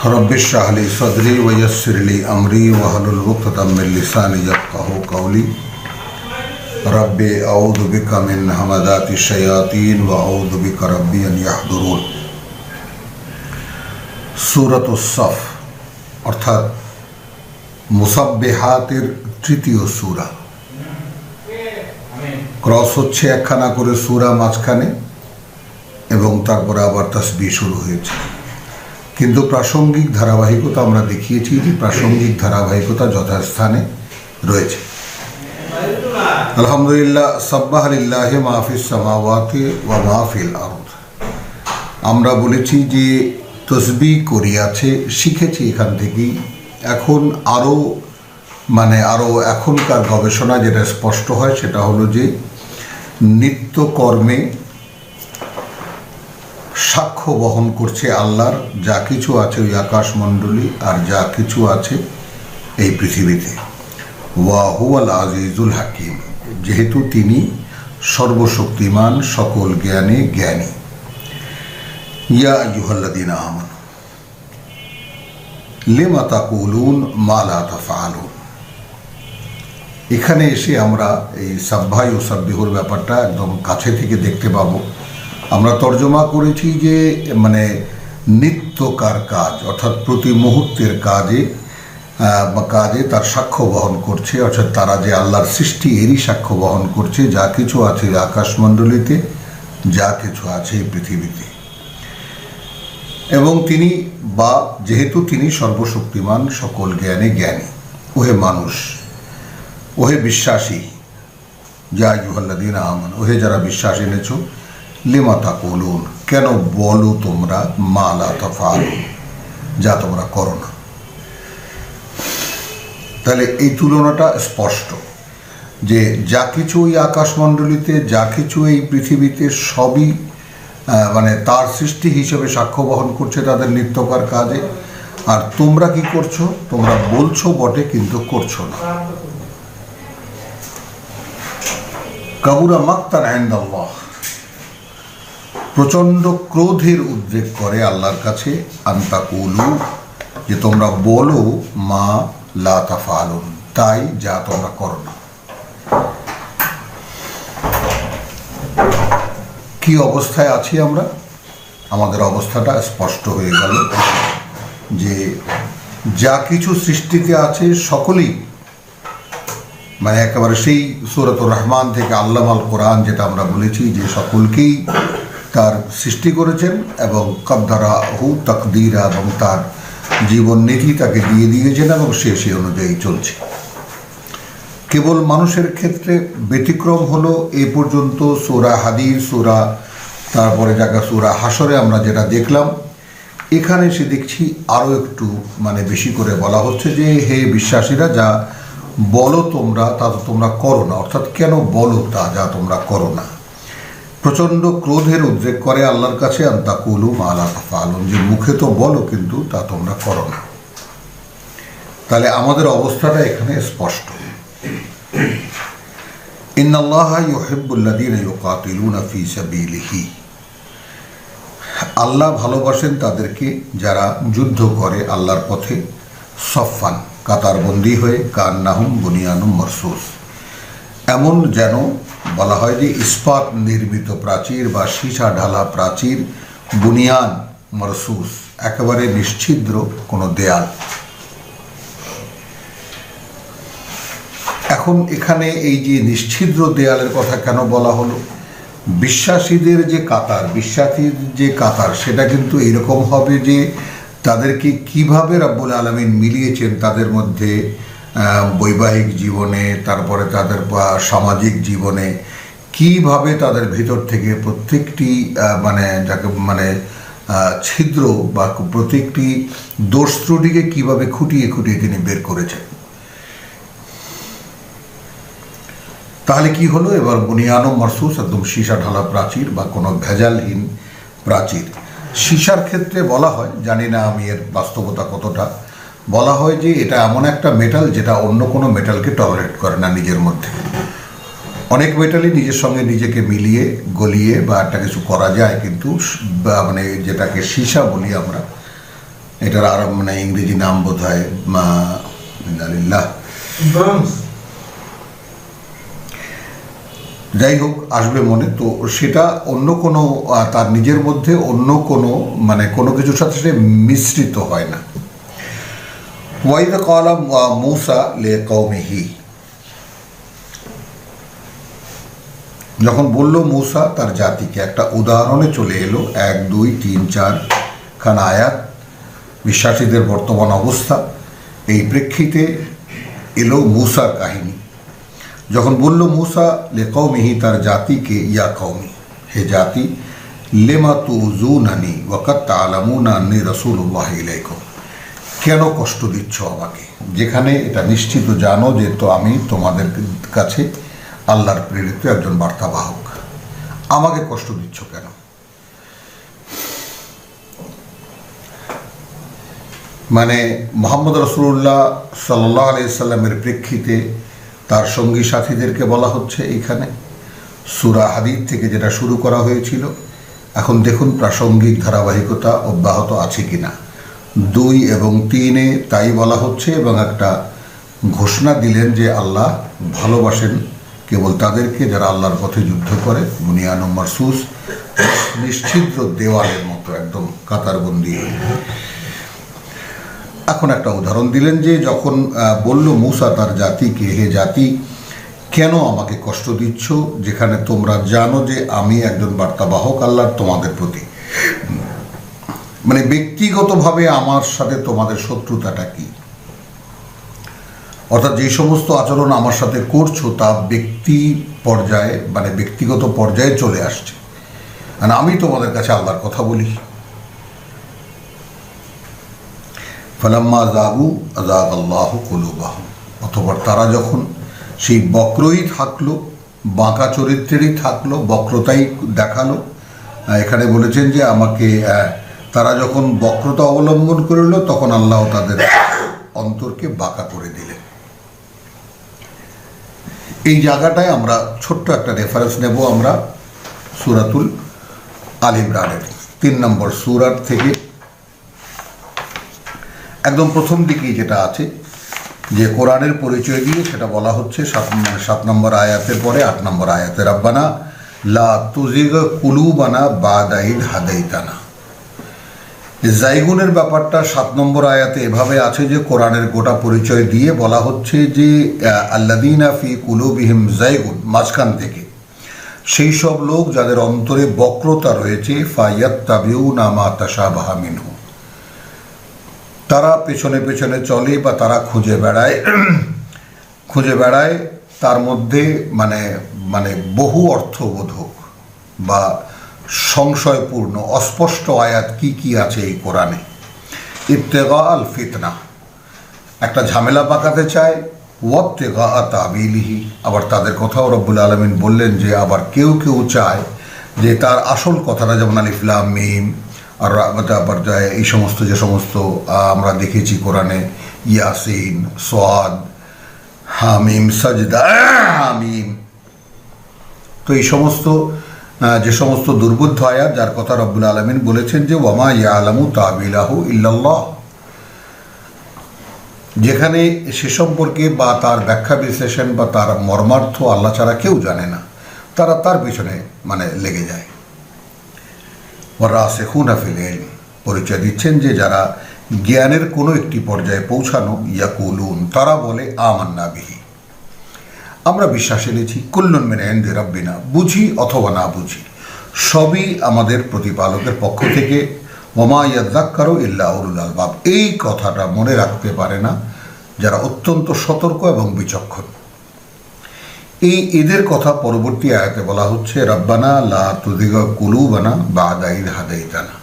Rabbi इश्रह ली सदरी वयस्सिर ली अमरी वहलुल उक़दतम मिन लिसानी यफ़क़हू क़ौली rabbi अऊज़ु बिका मिन हमाज़ाति शयातीन व अऊज़ु बिका रब्बि अन यहदुरून। सूरतुस सफ़ अर्थात मुसब्बिहातेर तृतीय सूरा। क्रस হচ্ছে একখানা করে সূরা মাঝখানে এবং তারপরে আবার তাসবিহ শুরু হয়েছে, কিন্তু প্রাসঙ্গিক ধারাবাহিকতা আমরা দেখিয়েছি যে প্রাসঙ্গিক ধারাবাহিকতা যথাস্থানে রয়েছে। আলহামদুলিল্লাহ, সাব্বাহা লিল্লাহি মা ফিস সামাওয়াতি ওয়া মা ফিল আরদ। আমরা বলেছি যে তসবিহ করিয়াছে, শিখেছি এখান থেকেই। এখন আরও এখনকার গবেষণা যেটা স্পষ্ট হয় সেটা হলো যে নিত্যকর্মে সাক্ষ্য বহন করছে আল্লাহর যা কিছু আছে ওই আকাশমণ্ডলী আর যা কিছু আছে এই পৃথিবীতে। ওয়া হুয়াল আজিজুল হাকিম, যেহেতু তিনি সর্বশক্তিমান, সকল জ্ঞানে জ্ঞানী। ইয়া আইয়ুহাল্লাযীনা আমানু লিমা তাকুলুন মা লা তাফআলুন। এখানে এসে আমরা এই সাব্বাহ ও সাব্বিহুর ব্যাপারটা একদম কাছে থেকে দেখতে পাবো। আমরা তর্জমা করেছি যে নিত্যকার কাজ, অর্থাৎ প্রতি মুহূর্তের কাজে তার সাক্ষ্য বহন করছে, অর্থাৎ তারা যে আল্লাহর সৃষ্টি এরই সাক্ষ্য বহন করছে, যা কিছু আছে আকাশমণ্ডলীতে, যা কিছু আছে এই পৃথিবীতে। এবং তিনি যেহেতু তিনি সর্বশক্তিমান, সকল জ্ঞানে জ্ঞানী। ওহে মানুষ, ওহে বিশ্বাসী, ইয়া আইয়ুহাল্লাযীনা আমানু, ওহে যারা বিশ্বাস এনেছো, লিমা তাকুলুন, কেন বলো তোমরা, মা লা তাফআলুন, যা তোমরা করো না। তাহলে এই তুলনাটা স্পষ্ট যে যা কিছু এই আকাশমণ্ডলীতে, যা কিছু এই পৃথিবীতে সবই তার সৃষ্টি হিসেবে সাক্ষ্য বহন করছে তাদের নিত্যকার কাজে। আর তোমরা কি করছো? তোমরা বলছো বটে কিন্তু করছো না। কাবুরা মাকতান ইনদাল্লাহ, প্রচণ্ড ক্রোধের উদ্রেক করে আল্লাহর কাছে, আনতাকুলু, যে তোমরা বলো, মা লা তাফআলুন, তাই যা তোমরা করো না। কি অবস্থায় আছি আমরা? আমাদের অবস্থাটা স্পষ্ট হয়ে গেল যে যা কিছু সৃষ্টিতে আছে সকলেই একেবারে সেই সূরাতুর রহমান থেকে আল্লামাল কোরআন যেটা আমরা বলেছি যে সকলকেই তার সৃষ্টি করেছেন এবং কদ্দারাহু তাকদীরা, এবং তার জীবন নীতি তাকে দিয়ে দিয়েছেন এবং সে সেই অনুযায়ী চলছে। কেবল মানুষের ক্ষেত্রে ব্যতিক্রম হলো এ পর্যন্ত সূরা হাদীদ, তারপরে যাকে সূরা হাশরে আমরা যেটা দেখলাম, এখানে এসে দেখছি আরও একটু বেশি করে বলা হচ্ছে যে হে বিশ্বাসীরা, যা বলো তোমরা তা তো তোমরা করো না। অর্থাৎ কেন বলো তা যা তোমরা করো না। প্রচণ্ড ক্রোধের উদ্রেক করে আল্লাহর কাছে, আনতাকুলু মা লা তাফআলুন, যে মুখে তো বলো কিন্তু তা তোমরা করো না। তাহলে আমাদের অবস্থাটা এখানে স্পষ্ট। ইন্নাল্লাহা ইউহিব্বুল্লাযীনা ইউকাতিলুনা ফী সাবিলিহি, আল্লাহ ভালোবাসেন তাদেরকে যারা যুদ্ধ করে আল্লাহর পথে, সফান, কাতারবন্দি হয়ে, কান্নাহুম বুনিয়ানুম মারসুস, এমন যেন বলা হয় যে ইস্পাত নির্মিত প্রাচীর বা সীসা ঢালা প্রাচীর, বুনিয়ান মারসুস, একেবারে নিশ্ছিদ্র কোনো দেয়াল। এখন এখানে এই যে নিশ্ছিদ্র দেয়ালের কথা কেন বলা হলো? বিশ্বাসীদের যে কাতার সেটা কিন্তু এরকম হবে যে তাদেরকে কিভাবে রাব্বুল আলামিন মিলিয়েছেন তাদের মধ্যে বৈবাহিক জীবনে, তারপরে তাদের সামাজিক জীবনে, কিভাবে তাদের ভিতর থেকে প্রত্যেকটি ছিদ্র বা প্রত্যেকটি দোষ ত্রুটিকে কীভাবে খুঁটিয়ে খুঁটিয়ে তিনি বের করেছেন। তাহলে কি হলো? এবার বুনিয়ানুম মারসুস, একদম সীসা ঢালা প্রাচীর বা কোনো ভেজালহীন প্রাচীর। সীসার ক্ষেত্রে বলা হয়, জানি না আমি এর বাস্তবতা কতটা, বলা হয় যে এটা এমন একটা মেটাল যেটা অন্য কোনো মেটালকে টলারেট করে না নিজের মধ্যে। অনেক মেটালই নিজের সঙ্গে নিজেকে মিলিয়ে গলিয়ে বা একটা কিছু করা যায়, কিন্তু যেটাকে সীসা বলি আমরা, এটার আর মানে ইংরেজি নাম বোধ হয় যাই হোক আসবে মনে, তো সেটা অন্য কোনো তার নিজের মধ্যে অন্য কোনো মানে কোনো কিছুর সাথে সে মিশ্রিত হয় না। ওয়াইদ ক্বালা মূসা লিকওমিহি, যখন বলল মূসা তার জাতিকে, একটা উদাহরণে চলে এলো 1, 2, 3, 4 খান আয়াত বিশ্বাসীদের বর্তমান অবস্থা, এই প্রেক্ষিতে এলো মূসার কাহিনী। যখন বলল মূসা লিকওমিহি তার জাতিকে, ইয়া কওমি হে জাতি, লিমা তুযুনানি ওয়া কাদ তা'লামুনা আন্নী রাসূলুল্লাহি ইলাইকুম, কেন কষ্ট দিচ্ছ আমাকে, যেখানে এটা নিশ্চিত জানো যে তো আমি তোমাদের কাছে আল্লাহর প্রেরিত একজন বার্তাবাহক, আমাকে কষ্ট দিচ্ছ কেন? মানে মুহাম্মদ রাসূলুল্লাহ সাল্লাল্লাহু আলাইহি সাল্লামের প্রেক্ষিতে তার সঙ্গী সাথীদেরকে বলা হচ্ছে এইখানে সূরা হাদীদ থেকে যেটা শুরু করা হয়েছিল, এখন দেখুন প্রাসঙ্গিক ধারাবাহিকতা অব্যাহত আছে কিনা। 2 এবং 3-এ তাই বলা হচ্ছে, এবং একটা ঘোষণা দিলেন যে আল্লাহ ভালোবাসেন কেবল তাদেরকে যারা আল্লাহর পথে যুদ্ধ করে, বুনিয়ান মারসুস, নিশ্ছিদ্র দেওয়ালের মতো একদম কাতারবন্দি। এখন একটা উদাহরণ দিলেন যে যখন বলল মূসা তার জাতিকে, হে জাতি কেন আমাকে কষ্ট দিচ্ছ, যেখানে তোমরা জানো যে আমি একজন বার্তাবাহক আল্লাহর তোমাদের প্রতি, মানে ব্যক্তিগতভাবে আমার সাথে তোমাদের শত্রুতাটা কি, অর্থাৎ যে সমস্ত আচরণ আমার সাথে করছো তা ব্যক্তি পর্যায়ে মানে ব্যক্তিগত পর্যায়ে চলে আসছে, মানে আমি তোমাদের কাছে আল্লাহর কথা বলি। ফালাম্মা যাগু আযাগাল্লাহু কুলুবাহুম, অতঃপর তারা যখন সেই বক্রই থাকলো, বাঁকা চরিত্রেরই থাকলো, বক্রতাই দেখালো, এখানে বলেছেন যে আমাকে তারা যখন বক্রতা অবলম্বন করল তখন আল্লাহ তাদের অন্তরকে বাঁকা করে দিলেন। এই জায়গাটায় আমরা ছোট্ট একটা রেফারেন্স নেব আমরা সূরাতুল আল ইমরানের 3 নম্বর সূরার থেকে, একদম প্রথম দিকেই যেটা আছে যে কোরআনের পরিচয় দিয়ে সেটা বলা হচ্ছে 7 নম্বর আয়াতের পরে 8 নম্বর আয়াতে, রাব্বানা লা তুজিগ কুলুবানা বাদা ইদ হাদাইতানা। জাইগুনের ব্যাপারটা 7 নম্বর আয়াতে এভাবে আছে যে কোরআনের গোটা পরিচয় দিয়ে বলা হচ্ছে যে আল্লাযীনা ফি কুলুবিহিম জাইগুন, মাঝখান থেকে সেই সব লোক যাদের অন্তরে বক্রতা রয়েছে, ফায়াত্তাবিউনা মা তাশাবাহা মিনহু, তারা পেছনে পেছনে চলে বা তারা খুঁজে বেড়ায় তার মধ্যে মানে মানে বহু অর্থবোধক বা সংশয়পূর্ণ অস্পষ্ট আয়াত কি কি আছে এই কোরআনে। ইবতিগা আল ফিতনা, একটা ঝামেলা পাকাতে চায়, ওয়াবতিগা তাবিলিহি, আবার তাদের কথাও রব্বুল আলামিন বললেন যে আবার কেউ কেউ চায় যে তার আসল কথাটা, যেমন আলিফ লাম মিম আর আবার এই সমস্ত যে সমস্ত আমরা দেখেছি কোরআনে, ইয়াসিন, সাদ, হামিম, সাজদা, হামিম, তো এই সমস্ত যে সমস্ত দুর্বোধ্য আয়াত যার কথা রব্বুল আলামিন বলেছেন যে ওয়ামা ইয়ালামু তাবিলাহু ইল্লাল্লাহ, যেখানে সে সম্পর্কে বা তার ব্যাখ্যা বিশ্লেষণ বা তার মর্মার্থ আল্লাহ ছাড়া কেউ জানে না, তারা তার পিছনে মানে লেগে যায়। ওয়ারাসিখুনা ফিল ইলম, পরিচয় দিচ্ছেন যে যারা জ্ঞানের কোনো একটি পর্যায়ে পৌঁছানো, ইয়াকুলুন, তারা বলে আমান্না বিহি, আমরা বিশ্বাস এনেছি, কুল্লুন মিন ইনদি রাব্বিনা, বুঝি অথবা না বুঝি সবই আমাদের প্রতিপালকের পক্ষ থেকে, ওমা ইয়াযাক্কারু ইল্লা উলুল আলবাব, এই কথাটা মনে রাখতে পারে না যারা অত্যন্ত সতর্ক এবং বিচক্ষণ। এদের কথা পরবর্তী আয়াতে বলা হচ্ছে রাব্বানা লা তুযিগ কুলুবানা বাদা ইদ হাদাইতানা।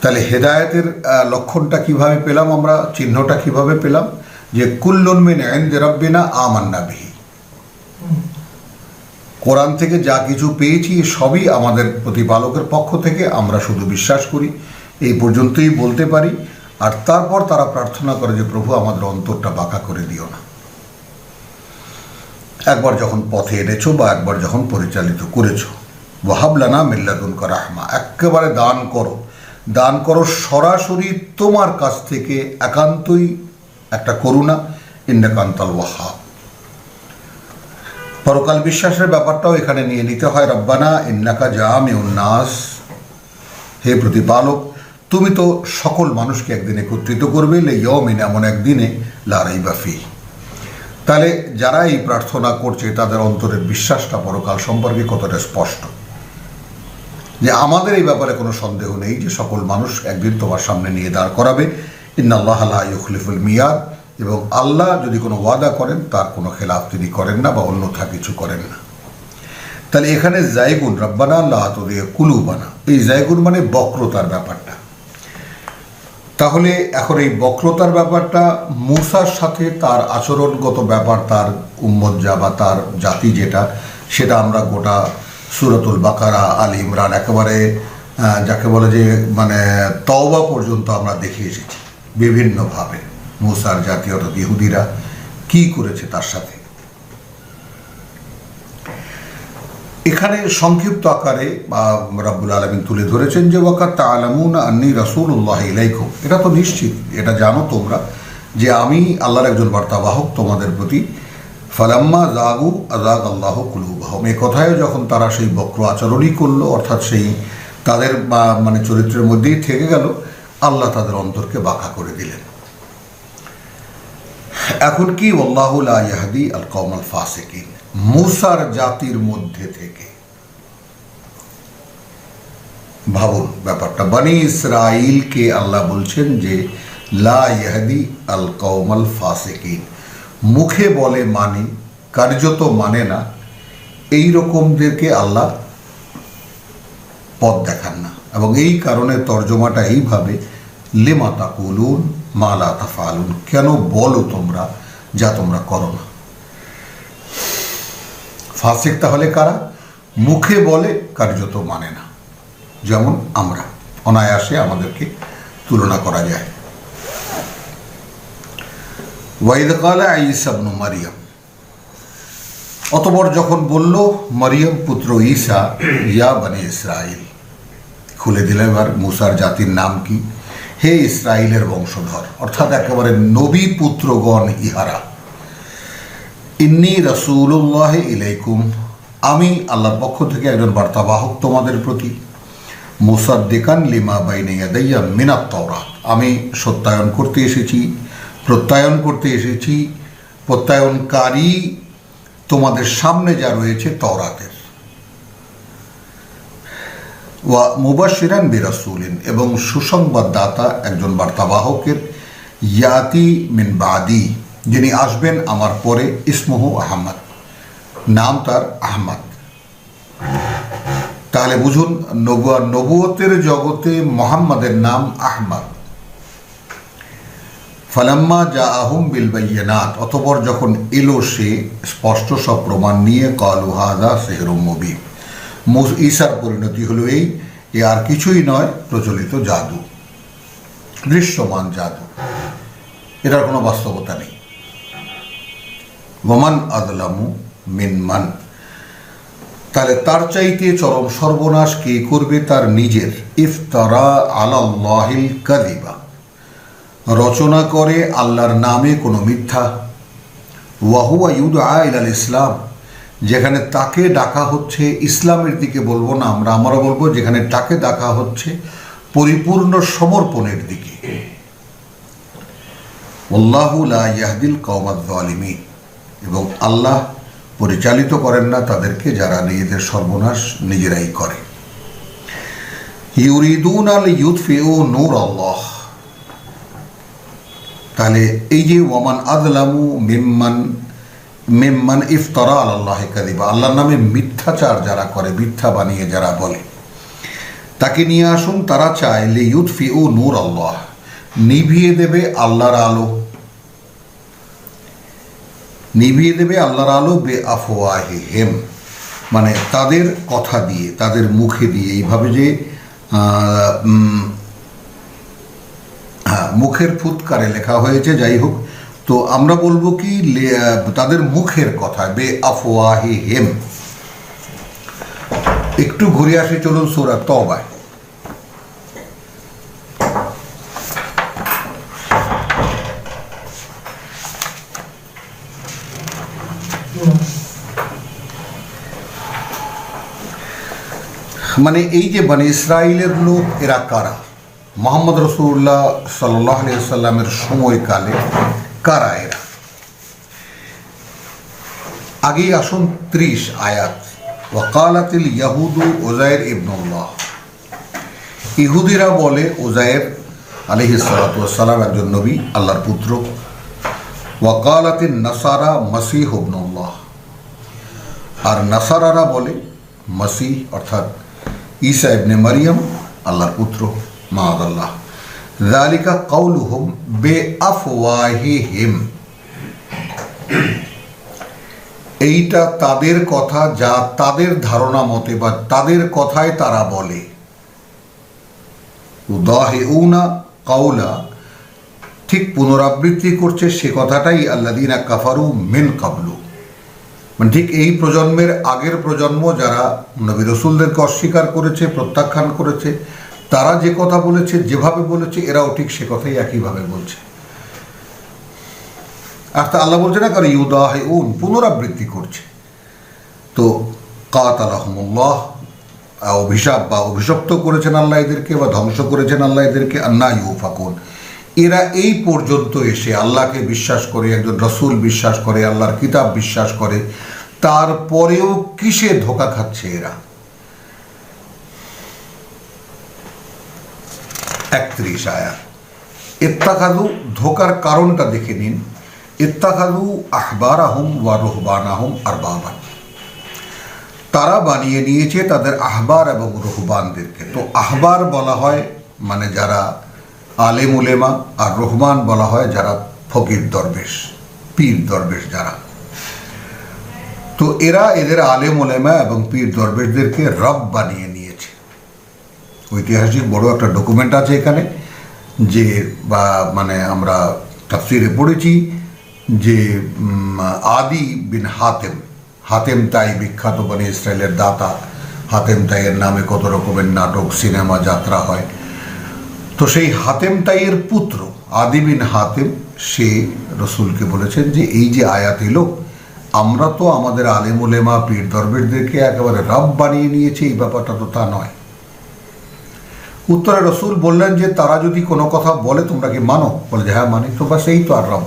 তাহলে হেদায়েতের লক্ষণটা কিভাবে পেলাম আমরা, চিহ্নটা কিভাবে পেলাম, যে কুল্লুন মিন ইনদি রাব্বিনা আমান্না বিহি, কোরআন থেকে যা কিছু পেয়েছি সবই আমাদের প্রতিপালকের পক্ষ থেকে, আমরা শুধু বিশ্বাস করি, এই পর্যন্তই বলতে পারি। আর তারপর তারা প্রার্থনা করে যে প্রভু আমাদের অন্তরটা বাঁকা করে দিও না, একবার যখন পথে এনেছো বা একবার যখন পরিচালিত করেছো, ওয়াহাব লানা মিন লাদুনকা রাহমা, একেবারে দান করো দান করো সরাসরি তোমার কাছ থেকে, একান্তই একটা করুণা, ইন্নাকা আনতাল ওয়াহ্হাব। পরকাল বিশ্বাসের ব্যাপারটাও এখানে নিয়ে নিতে হয়। রব্বানা ইন্নাকা জামিউন নাস, হে প্রতিপালক তুমি তো সকল মানুষকে একদিন একত্রিত করবে, লিয়াউমিন, এমন একদিনে, লা রাইবা ফীহ। তাহলে যারা এই প্রার্থনা করছে তাদের অন্তরের বিশ্বাসটা পরকাল সম্পর্কে কতটা স্পষ্ট, যে আমাদের এই ব্যাপারে কোনো সন্দেহ নেই যে সকল মানুষ একদিন তোমার সামনে নিয়ে দাঁড় করাবে। ইন্নাল্লাহা লা ইউখলিফুল মিয়াদ, এবং আল্লাহ যদি কোনো ওয়াদা করেন তার কোনো খেলাফ তিনি করেন না বা অন্যথা কিছু করেন না। তাহলে এখানে জায়গুন, রব্বানা লা তুযিগ কুলুবানা, এই জায়গুন মানে বক্রতার ব্যাপারটা। তাহলে এখন এই বক্রতার ব্যাপারটা মূসার সাথে তার আচরণগত ব্যাপার, তার উম্মত বা তার জাতি যেটা, সেটা আমরা গোটা সূরাতুল বাকারা, আল ইমরান, একেবারে যাকে বলে যে মানে তওবা পর্যন্ত আমরা দেখে এসেছি বিভিন্নভাবে মূসার জাতি অর্থাৎ ইহুদিরা কি করেছে তার সাথে। এখানে সংক্ষিপ্ত আকারে রাব্বুল আলামিন তুলে ধরেছেন যে ওয়াকাদ তা'লামুনা আন্নী রাসূলুল্লাহ ইলাইকুম, এটা তো নিশ্চিত, এটা জানো তোমরা যে আমি আল্লাহর একজন বার্তাবাহক তোমাদের প্রতি। ফালাম্মা যাগু আযাগ আল্লাহু কুলুবাহুম, এই কথায় যখন তারা সেই বক্র আচরণই করলো, অর্থাৎ সেই তাদের মানে চরিত্রের মধ্যেই থেকে গেল, আল্লাহ তাদের অন্তরকে বাঁকা করে দিলেন। এখন কি, আল্লাহু লা ইয়াহদি আল কওমাল ফাসিকিন, মূসার জাতির মধ্যে থেকে, ভাবুন ব্যাপারটা, বনি ইসরাইলকে আল্লাহ বলছেন যে লা ইয়াহদি আল কওমাল ফাসিকিন, মুখে বলে মানে, কার্যত মানে না, এই রকমদেরকে আল্লাহ পথ দেখান না। এবং এই কারণে তর্জমাটা এইভাবে, লিমা তাকুলুন মা লা তাফআলুন, কেন বলো তোমরা যা তোমরা করো না। ফাসিক তাহলে কারা? মুখে বলে কার্যত মানে না, যেমন আমরা, অনায়াসে আমাদেরকে তুলনা করা যায়। ওয়াইদ ক্বালা ঈসা ইবনু মারইয়াম, অতঃপর যখন বলল মরিয়ম পুত্র ঈসা, ইয়া বনি ইসরাইল, খুলে দিল এবার মূসার জাতির নাম কি, হে ইসরাইলের বংশধর, অর্থাৎ একেবারে নবী পুত্রগণ ইহারা। ইন্নী রাসূলুল্লাহ ইলাইকুম, আমি আল্লাহর পক্ষ থেকে একজন বার্তাবাহক তোমাদের প্রতি। মুসাদ্দিকান লিমা বাইনা ইয়াদাইয়া মিনাত তাওরাত, আমি সত্যায়ন করতে এসেছি, প্রত্যয়ন করতে এসেছি, প্রত্যয়নকারী তোমাদের সামনে যা রয়েছে তওরাতের। ওয়া মুবাশশিরান বিরাসূলিন, এবং সুসংবাদদাতা একজন বার্তাবাহকের, ইয়াতি মিন বাদি, যিনি আসবেন আমার পরে, ইসমুহু আহমদ, নাম তার আহমদ। তাহলে বুঝুন, নবুয়তের জগতে মুহাম্মাদের নাম আহমদ। ফালাম্মা জাআহুম বিল বাইয়িনাত, অতঃপর যখন এলো সে স্পষ্ট সব প্রমাণ নিয়ে, ক্বালু হাযা সিহরুম মুবিন, ঈসার পরিণতি হলো এই, এ আর কিছুই নয়, প্রচলিত জাদু, দৃশ্যমান জাদু, এটার কোনো বাস্তবতা নেই। ওয়ামান আযলামু মিম্মান, তাহলে তার চাইতে চরম সর্বনাশ কে করবে? তার নিজের। ইফতারা আলাল্লাহিল কাযিবা, রচনা করে আল্লাহর নামে কোনো মিথ্যা। ওয়া হুয়া ইউদআ ইলাল ইসলাম, যেখানে তাকে ডাকা হচ্ছে ইসলামের দিকে, বলবো না আমরা বলবো যেখানে তাকে ডাকা হচ্ছে পরিপূর্ণ সমর্পণের দিকে। আল্লাহু লা ইয়াহদিল কওমায যালিমিন, এবং আল্লাহ পরিচালিত করেন না তাদেরকে যারা নিজেদের সর্বনাশ নিজেরাই করে। ইউরিদুনা লিইউতফিউ নূর আল্লাহ, তাহলে এই যে ওয়ামান আযলামু মিম্মান ইফতারা আলাল্লাহি কাযিবা, আল্লাহর নামে মিথ্যাচার যারা করে, মিথ্যা বানিয়ে যারা বলে, তাকে নিয়ে আসুন। তারা চায় লিইউতফিউ নূর আল্লাহ, নিভিয়ে দেবে আল্লাহর আলো, নিভিয়ে দেবে আল্লাহর আলো, বে আফওয়াহিহিম, মানে তাদের কথা দিয়ে, তাদের মুখে দিয়ে, এইভাবে যে মুখের ফুৎকারে লেখা হয়েছে, যাই হোক, তো আমরা বলবো কি তাদের মুখের কথা, বে আফওয়াহিহিম। একটু ঘুরে আসি, চলুন সূরা তওবায়। মানে এই যে বনি ইসরাইলের লোক এরা কারা, মোহাম্মদ রসুল্লাহ সাল্লাল্লাহু আলাইহি ওয়াসাল্লামের সময়কালে কারা এরা? আগেই আসুন 30 আয়াত। ওয়াকালাতিল ইয়াহুদু উযাইর ইবনুল্লাহ, ইহুদিরা বলে উযাইর আলাইহিস সালাতু ওয়াস সালাম একজন নবী, আল্লাহর পুত্র। ওয়াকালাতিন নাসারা মসীহ ইবনুল্লাহ, আর নাসারারা বলে মসীহ অর্থাৎ ঈসা ইবনে মারিয়াম আল্লাহর পুত্র, মাআযাল্লাহ। যালিকা কাউলুহুম বিআফওয়াহিহিম, এইটা তাদের কথা যা তাদের ধারণা মতে বা তাদের কথায় তারা বলে। উদাহিউনা কাউলা, ঠিক পুনরাবৃত্তি করছে সে কথাটাই আল্লাযীনা কাফারু মিন কাবলু, মানে ঠিক এই প্রজন্মের আগের প্রজন্ম যারা নবী রসুলদেরকে অস্বীকার করেছে, প্রত্যাখ্যান করেছে, তারা যে কথা বলেছে, যেভাবে বলেছে, এরাও ঠিক সে কথাই একইভাবে বলছে। আর তা আল্লাহ বলছে না, কারণ ইউদাহিউন, পুনরাবৃত্তি করছে। তো কাতালাহুমুল্লাহ, অভিশাপ বা অভিশপ্ত করেছেন আল্লাহ এদেরকে, বা ধ্বংস করেছেন আল্লাহ এদেরকে। আন্না ইউফাকুন, এরা এই পর্যন্ত এসে আল্লাহকে বিশ্বাস করে, একজন রসুল বিশ্বাস করে, আল্লাহর কিতাব বিশ্বাস করে, তারপরেও কিসে ধোঁকা খাচ্ছে এরা? 31 আয়াত। ইত্তাখাযু, ধোকার কারণটা দেখে নিন। ইত্তাখাযু আহবারাহুম ওয়া রুহবানাহুম আরবাবান, তারা বানিয়ে নিয়েছে তাদের আহবার এবং রুহবানদেরকে। তো আহবার বলা হয় মানে যারা আলেম উলেমা, আর রহমান বলা হয় যারা ফকির দরবেশ, পীর দরবেশ যারা। তো এরা এদের আলেম উলেমা এবং পীর দরবেশদেরকে রব বানিয়ে নিয়েছে। ঐতিহাসিক বড় একটা ডকুমেন্ট আছে এখানে, যে বা মানে আমরা তাফসীরে পড়েছি যে আদি বিন হাতেম, হাতেম তাই বিখ্যাত বনি ইসরায়েলের দাতা, হাতেম তাইয়ের নামে কত রকমের নাটক, সিনেমা, যাত্রা হয়। তো সেই হাতেম তাইয়ের পুত্র আদি বিন হাতেম, সে রসুলকে বলেছেন যে এই যে আয়াত এলো, আমরা তো আমাদের আলেম উলেমা পীর দরবেশদেরকে একেবারে রব বানিয়ে নিয়েছি, এই ব্যাপারটা তো তা নয়। উত্তরে রসুল বললেন যে তারা যদি কোনো কথা বলে তোমরা কি মানো? বলে যে হ্যাঁ মানি। তো বাস এই তো আর রব,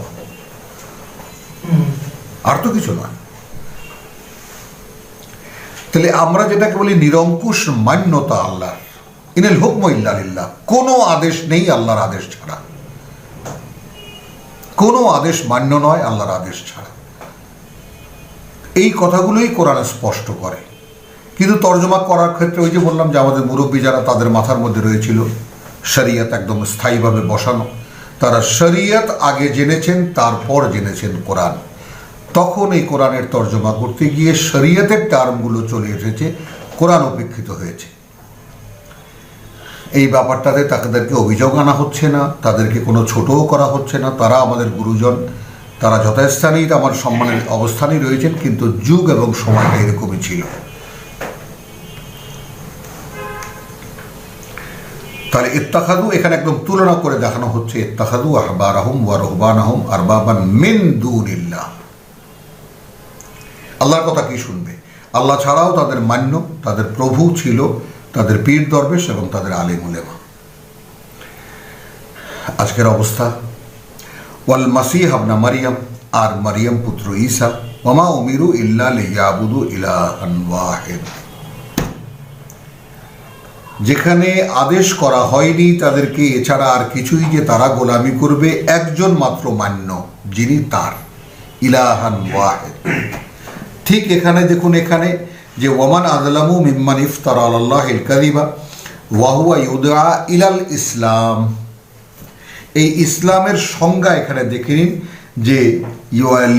আর তো কিছু নয়। তাহলে আমরা যেটাকে বলি নিরঙ্কুশ মান্যতা আল্লাহর, ইনাল হুকমু ইল্লা লিল্লাহ, কোনো আদেশ নেই আল্লাহর আদেশ ছাড়া, কোনো আদেশ মান্য নয় আল্লাহর আদেশ ছাড়া। এই কথাগুলোই কোরআনে স্পষ্ট করে। কিন্তু তর্জমা করার ক্ষেত্রে ওই যে বললাম যে আমাদের মুরব্বী যারা, তাদের মাথার মধ্যে রয়েছিল শরিয়ত একদম স্থায়ীভাবে বসানো, তারা শরিয়ত আগে জেনেছেন, তারপর জেনেছেন কোরআন। তখন এই কোরআনের তর্জমা করতে গিয়ে শরিয়তের টার্মগুলো চলে এসেছে, কোরআন উপেক্ষিত হয়েছে। এই ব্যাপারটাতে তাদেরকে অভিযোগ আনা হচ্ছে না, তাদেরকে কোনো ছোটও করা হচ্ছে না। তারা আমাদের গুরুজন, তারা যথাস্থানেই আমার সম্মানের অবস্থানেই রয়েছেন, কিন্তু যুগ এবং সময়টা এরকমই ছিল। তাহলে ইত্তাখাযু এখানে একদম তুলনা করে দেখানো হচ্ছে, ইত্তাখাযু আহবারাহুম ওয়া রুহবানাহুম আরবাবান মিন দুনিল্লাহ। আল্লাহর কথা কি শুনবে? আল্লাহ ছাড়াও তাদের মান্য, তাদের প্রভু ছিল তাদের পীর দরবেশ এবং তাদের আলেম উলেমা। আজকের অবস্থা, ওয়াল মাসীহ ইবনে মারিয়াম, আর মারিয়াম পুত্র ঈসা, ওয়ামা উমিরু ইল্লা লিয়াবুদু ইলাহান ওয়াহিদ, যেখানে আদেশ করা হয়নি তাদেরকে এছাড়া আর কিছুই যে তারা গোলামি করবে, একজন মাত্র মান্য, যিনি তার, ইলাহান ওয়াহিদ। ঠিক এখানে দেখুন, এখানে যে ওয়ামান আযলামু মিম্মান ইফতারা আলাল্লাহিল কাযিবা ওয়া হুয়া ইউদআ ইলাল ইসলাম, এই ইসলামের সংজ্ঞা এখানে দেখে নিন যে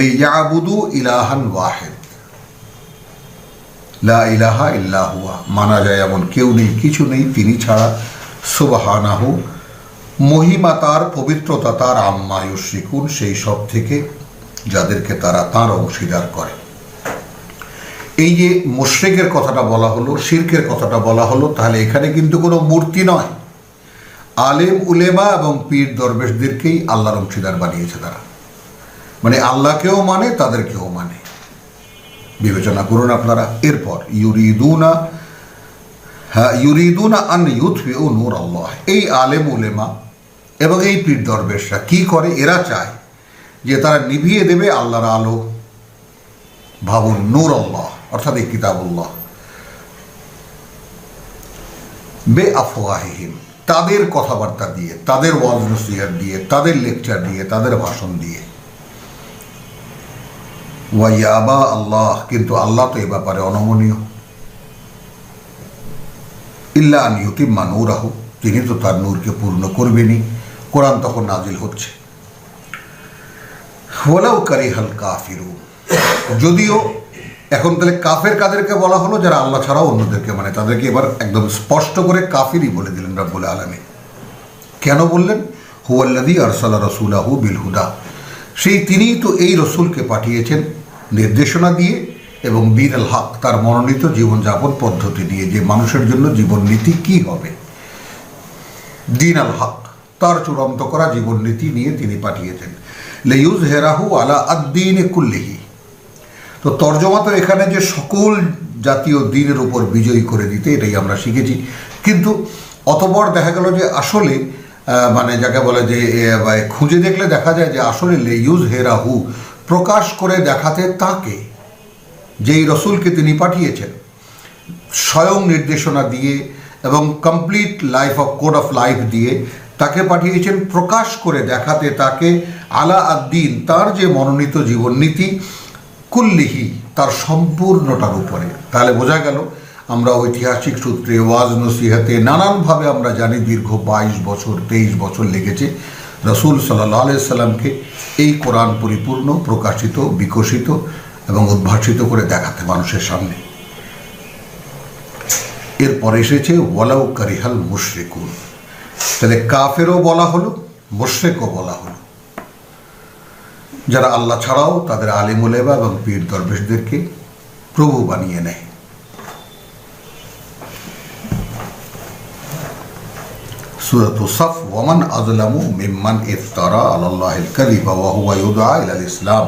লিয়াবুদু ইলাহান ওয়াহিদ, লা ইলাহা ইল্লা হুয়া, মানা যায় এমন কেউ নেই, কিছু নেই তিনি ছাড়া, সুবহানাহু, মহিমা তার, পবিত্রতা তার, আম্মা ইউশরিকুন, সেই সব থেকে যাদেরকে তারা তাঁর অংশীদার করে। এই যে মুশরিকের কথাটা বলা হলো, শিরকের কথাটা বলা হলো, তাহলে এখানে কিন্তু কোনো মূর্তি নয়, আলেম উলেমা এবং পীর দরবেশদেরকেই আল্লাহর অংশীদার বানিয়েছে তারা। মানে আল্লাহকেও মানে, তাদেরকেও মানে। বিবেচনা করুন আপনারা। এরপর ইউরিদুনা হ্যাঁ, ইউরিদুনা আন ইউতফিউ নূর আল্লাহ। এই আলেম উলেমা এবং এই পীর দরবেশরা কি করে? এরা চায় যে তারা নিভিয়ে দেবে আল্লাহর আলো। ভাবুন, নূর আল্লাহ অর্থাৎ এই কিতাবুল্লাহ, বে আফওয়াহিহিম, তাদের কথাবার্তা দিয়ে, তাদের ওয়াজ নসিহত দিয়ে, তাদের লেকচার দিয়ে, তাদের ভাষণ দিয়ে। ওয়াইয়াবা আল্লাহ, কিন্তু আল্লাহ তো এ ব্যাপারে অনমনীয়। ইল্লা আন ইউতিম্মা নূরাহু, তিনি তো তার নূরকে পূর্ণ করবেনই। কোরআন তখন নাজিল হচ্ছে। ওয়ালাউ কারিহাল কাফিরুন, যদিও এখন তাহলে কাফের কাদেরকে বলা হলো? যারা আল্লাহ ছাড়াও অন্যদেরকে মানে, তাদেরকে এবার একদম স্পষ্ট করে কাফিরই বলে দিলেন রাব্বুল আলামিন। কেন বললেন? হুয়াল্লাযী আরসালা রাসূলাহু বিল হুদা, সেই তিনিই তো এই রসুলকে পাঠিয়েছেন নির্দেশনা দিয়ে এবং বিল হক, তার মনোনীত জীবনযাপন পদ্ধতি দিয়ে, যে মানুষের জন্য জীবন নীতি কী হবে। দিন আল হক, তার চূড়ান্ত করা জীবন নীতি নিয়ে তিনি পাঠিয়েছেন। লিইয়ুযহিরাহু আলা আদ-দীনি কুল্লিহি, তো তর্জমা তো এখানে যে সকল জাতীয় দিনের উপর বিজয়ী করে দিতে, এটাই আমরা শিখেছি। কিন্তু অতঃপর দেখা গেল যে আসলে মানে যাকে বলে যে খুঁজে দেখলে দেখা যায় যে আসলে লিইয়ুযহিরাহু, প্রকাশ করে দেখাতে তাকে, যেই রসুলকে তিনি পাঠিয়েছেন স্বয়ং নির্দেশনা দিয়ে এবং complete life of code of life দিয়ে তাকে পাঠিয়েছেন প্রকাশ করে দেখাতে তাকে আলা আদ-দীন, তার যে মনোনীত জীবননীতি, কুল্লিহি, তার সম্পূর্ণটার উপরে। তাহলে বোঝা গেল আমরা ঐতিহাসিক সূত্রে, ওয়াজ নসিহতে নানানভাবে আমরা জানি দীর্ঘ 22 বছর 23 বছর লেগেছে রসুল সাল্লাল্লাহু আলাইহি সাল্লামকে এই কোরআন পরিপূর্ণ প্রকাশিত, বিকশিত এবং উদ্ভাসিত করে দেখাতে মানুষের সামনে। এরপরে এসেছে ওয়ালাউ কারিহাল মুশরিকুন, তাহলে কাফেরও বলা হলো, মুশরিকও বলা হলো, যারা আল্লাহ ছাড়াও তাদের আলিম উলেমা এবং পীর দরবেশদেরকে প্রভু বানিয়ে নেয়। সূরাতুস সাফ, ওয়ামান আযলামু মিম্মান ইফতারা আলাল্লাহিল কাযিবা ওয়া হুয়া ইউদআ ইলাল ইসলাম,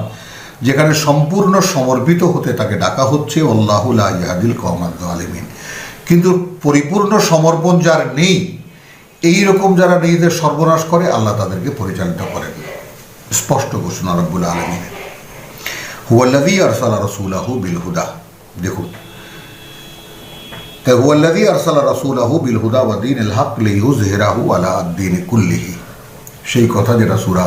যেখানে সম্পূর্ণ সমর্পিত হতে তাকে ডাকা হচ্ছে। আল্লাহু লা ইয়াহদিল কওমাজ জালিমিন, কিন্তু পরিপূর্ণ সমর্পণ যার নেই, এই রকম যারা নিজেদের সর্বনাশ করে, আল্লাহ তাদেরকে পরিচালিত করেন। স্পষ্ট ঘোষণা রাব্বুল আলামিনের। হুয়াল্লাযী আরসালা রাসূলাহু বিল হুদা, দেখুন, তাই হুয়াল্লাযী আরসালা রাসূলাহু বিল হুদা ওয়া দীনিল হক লিইয়ুযহিরাহু আলা আদ-দীনি কুল্লিহি, সেই কথা যেটা সূরা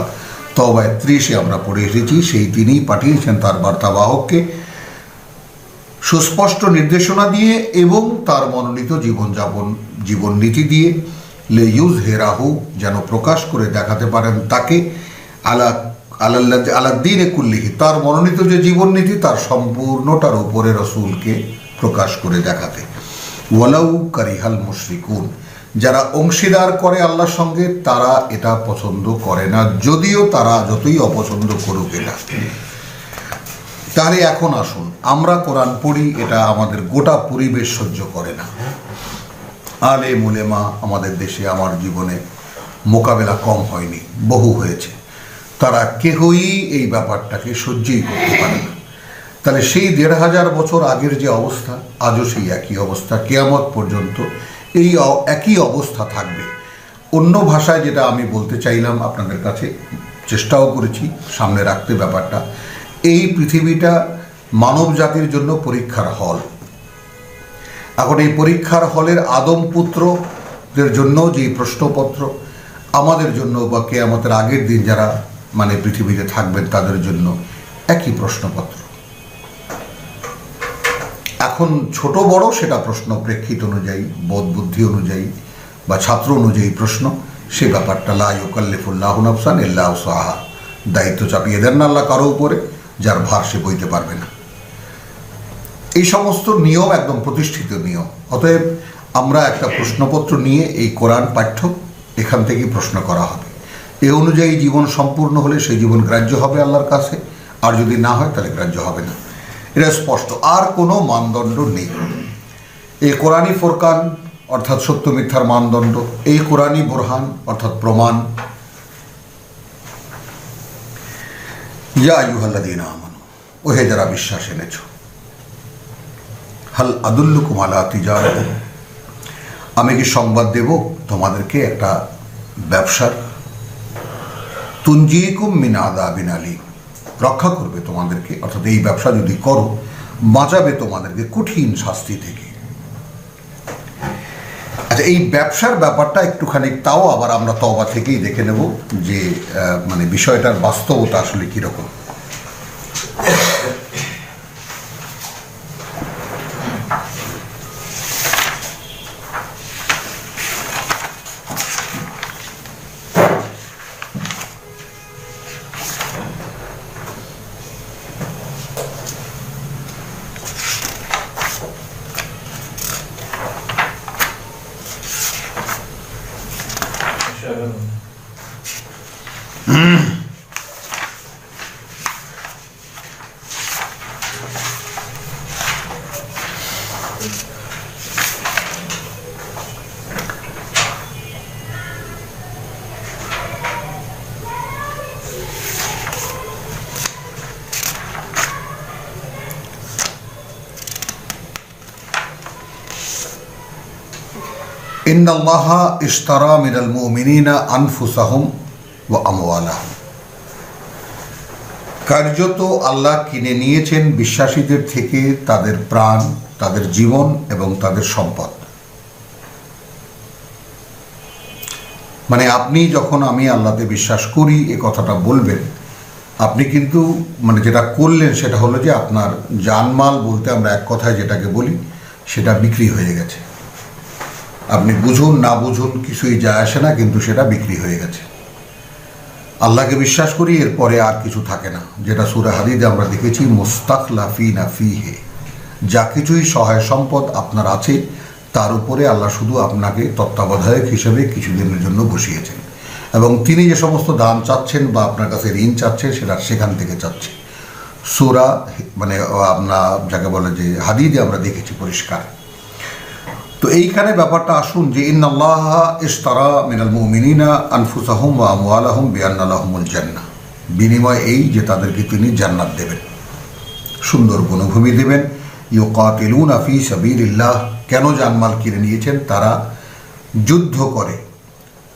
তওবা 31 আমরা পড়ে এসেছি। সেই তিনিই পাঠিয়েছেন তার বার্তাবাহককে সুস্পষ্ট নির্দেশনা দিয়ে এবং তার মনোনীত জীবন নীতি দিয়ে, লিইয়ুযহিরাহু, যেন প্রকাশ করে দেখাতে পারেন তাকে, আলাদ্দীনে কুল্লিহি, তার মনোনীত যে জীবননীতি তার সম্পূর্ণটার উপরে রসুলকে প্রকাশ করে দেখাতে। ওয়ালাউ কারিহাল মুশরিকুন, যারা অংশীদার করে আল্লাহর সঙ্গে, তারা এটা পছন্দ করে না, যদিও তারা যতই অপছন্দ করুক এটা। তাহলে এখন আসুন, আমরা কোরআন পড়ি, এটা আমাদের গোটা পরিবেশ সহ্য করে না। আলেম উলেমা আমাদের দেশে, আমার জীবনে মোকাবেলা কম হয়নি, বহু হয়েছে। তারা কেহই এই ব্যাপারটাকে সহ্যই করতে পারে না। তাহলে সেই 1500 বছর আগের যে অবস্থা, আজও সেই একই অবস্থা, কিয়ামত পর্যন্ত এই একই অবস্থা থাকবে। অন্য ভাষায় যেটা আমি বলতে চাইলাম আপনাদের কাছে, চেষ্টাও করেছি সামনে রাখতে ব্যাপারটা, এই পৃথিবীটা মানব জাতির জন্য পরীক্ষার হল। এখন এই পরীক্ষার হলের আদম পুত্রদের জন্য যে প্রশ্নপত্র, আমাদের জন্য বা কিয়ামতের আগের দিন যারা মানে পৃথিবীতে থাকবেন তাদের জন্য একই প্রশ্নপত্র। এখন ছোট বড় সেটা প্রশ্ন প্রেক্ষিত অনুযায়ী, বোধ বুদ্ধি অনুযায়ী বা ছাত্র অনুযায়ী প্রশ্ন, সে ব্যাপারটা লা ইউকাল্লিফুল্লাহু নাফসান ইল্লা উসআহা, দায়িত্ব চাপিয়ে দেন না আল্লাহ কারো উপরে যার ভার সে বইতে পারবে না। এই সমস্ত নিয়ম একদম প্রতিষ্ঠিত নিয়ম। অতএব আমরা একটা প্রশ্নপত্র নিয়ে এই কোরআন পাঠ্য এখান থেকেই প্রশ্ন করা হবে। এ অনুযায়ী জীবন সম্পূর্ণ হলে সেই জীবন গ্রাহ্য হবে আল্লাহর কাছে, আর যদি না হয় তাহলে গ্রাহ্য হবে না। এটা স্পষ্ট, আর কোনো মানদণ্ড নেই। এই কোরআনই ফুরকান অর্থাৎ সত্য মিথ্যার মানদণ্ড, এই কোরআনই বুরহান অর্থাৎ প্রমাণ। ইয়া আইয়ুহাল্লাযীনা আমানু, ওহে যারা বিশ্বাস এনেছো, হাল আদুল্লুকুম আলা তিজারাতিন, আমি কি সংবাদ দেব তোমাদেরকে একটা ব্যবসার, তুনজিকুম মিন আযাবিন আলীম, রক্ষা করবে তোমাদেরকে, অর্থাৎ এই ব্যবসা যদি করো বাঁচাবে তোমাদেরকে কঠিন শাস্তি থেকে। আচ্ছা, এই ব্যবসার ব্যাপারটা একটুখানি তাও আবার আমরা তওবা থেকেই দেখে নেব যে মানে বিষয়টার বাস্তবতা আসলে কীরকম। ইন্নাল্লাহা ইশতারা মিনাল মুমিনিনা আনফুসাহুম ওয়া আমওয়ালাহুম, কার্যত আল্লাহ কিনে নিয়েছেন বিশ্বাসীদের থেকে তাদের প্রাণ, তাদের জীবন এবং তাদের সম্পদ। মানে আপনি যখন আমি আল্লাহতে বিশ্বাস করি এ কথাটা বলবেন, আপনি কিন্তু মানে যেটা করলেন সেটা হলো যে আপনার জানমাল বলতে আমরা এক কথায় যেটাকে বলি সেটা বিক্রি হয়ে গেছে। আপনি বুঝুন না বুঝুন কিছুই যায় আসে না, কিন্তু সেটা বিক্রি হয়ে গেছে। আল্লাহকে বিশ্বাস করি, এরপরে আর কিছু থাকে না, যেটা সূরা হাদীদে আমরা দেখেছি মুস্তাখলাফিনা ফীহি, যা কিছুই সহায় সম্পদ আপনার আছে তার উপরে আল্লাহ শুধু আপনাকে তত্ত্বাবধায়ক হিসেবে কিছুদিনের জন্য বসিয়েছেন, এবং তিনি যে সমস্ত দান চাচ্ছেন বা আপনার কাছে ঋণ চাচ্ছেন সেটা সেখান থেকে চাচ্ছে। সূরা মানে আপনার যাকে বলে যে হাদীদে আমরা দেখেছি পরিষ্কার। তো এইখানে ব্যাপারটা আসুন যে ইন্নাল্লাহা ইশতারা মিনাল মুমিনিনা আনফুসাহুম ওয়া আমওয়ালাহুম বিআন্না লাহুমুল জান্নাহ, বিনিময় এই যে তাদেরকে তিনি জান্নাত দেবেন, সুন্দর বনভূমি দেবেন। ইউকাতিলুনা ফি সাবিলিল্লাহ, কেন জানমাল কিনে নিয়েছেন? তারা যুদ্ধ করে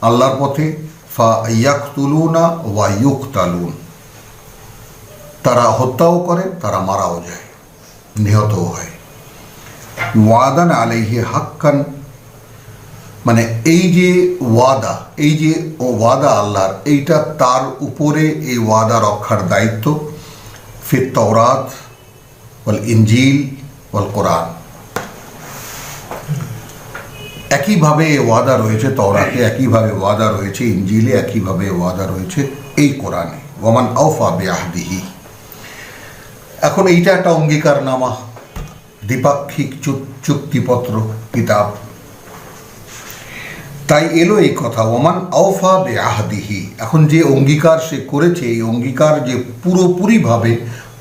আল্লাহর পথে। ফা ইয়াকতুলুনা ওয়া ইউকতালুন, তারা হত্যাও করে, তারা মারাও যায়, নিহতও হয়। ওয়াদান আলাইহি হাক্কান, মানে এই যে ওয়াদা, এই যে ওয়াদা আল্লাহর, এইটা তার উপরে এই ওয়াদা রক্ষার দায়িত্ব। ফিত তাওরাত ওয়াল ইনজিল ওয়াল কোরআন, একইভাবে ওয়াদা রয়েছে তাওরাতে, একইভাবে ওয়াদা রয়েছে ইনজিলে, একইভাবে ওয়াদা রয়েছে এই কোরআনে। ওয়ামান আওফা বিআহদিহি, এখন এইটা একটা অঙ্গীকারনামা, দ্বিপাক্ষিক চুক্তিপত্র কিতাব, তাই এলো এই কথা ওমান আওফা বিআহদিহি। এখন যে অঙ্গীকার সে করেছে, এই অঙ্গীকার যে পুরোপুরিভাবে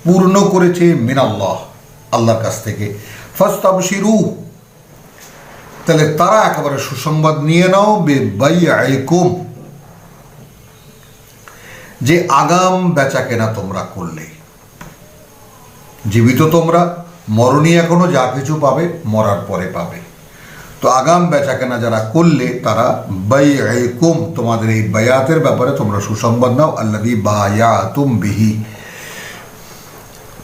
পূর্ণ করেছে মিনাল্লাহ, আল্লাহর কাছ থেকে। ফাস্তাবশিরু, তাহলে তারা একেবারে সুসংবাদ নিয়ে নাও, বিবাইআইকুম, যে আগাম বেচা কেনা তোমরা করলে, জীবিত তোমরা, মরণী এখনো যা কিছু পাবে মরার পরে পাবে। তো আগাম বেচা কেনা যারা করলে তারা বাইআকুম, তোমাদের এই বায়াতের ব্যাপারে তোমরা সুসংবাদ নাও। আল্লাযী বায়াতুম বিহি,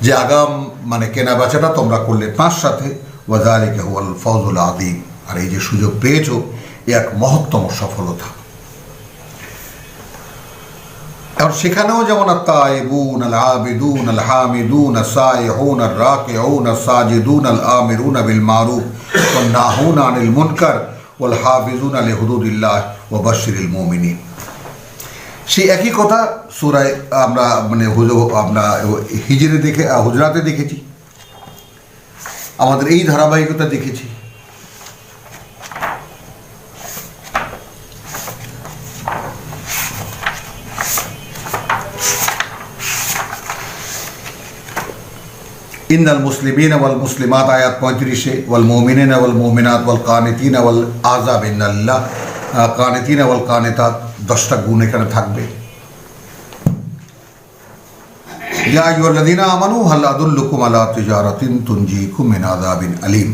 যে আগাম মানে কেনা বেচাটা তোমরা করলে তার সাথে। ওয়া যালিকা হুয়াল ফাওজুল আযীম, আর এই যে সুযোগ পেয়েছো এ এক মহত্তম সফলতা। আর সেখানেও যেমন আত-তাইবুন আল আবিদুন আল হামিদুন আস-সাইহুন আর রাকিউন আস-সাজিদুন আল আমিরুন বিল মারুফ ওয়ান নাহুন আনিল মুনকার ওয়াল হাফিজুন লিহুদুদিল্লাহ ওয়া বাশশিরিল মুমিনিন, সেই একই কথা সূরা আমরা মানে আমরা হিজরে দেখে হুজরাতে দেখেছি, আমাদের এই ধারাবাহিকতা দেখেছি। ইন্নাল মুসলিমিনা ওয়াল মুসলিমাত, আয়াত 35-এ, ওয়াল মুমিনিনা ওয়াল মুমিনাত ওয়াল কানিতিনা ওয়াল আযাব ইন্নাল্লাহ, কানিতিনা ওয়াল কানিতাত, 10টা গুণ এখানে থাকবে। ইয়া আইয়ুহাল্লাযীনা আমানু হাল আদুল্লুকুম আলা তিজারাতিন তুনজিকুম মিন আযাবিন আলীম,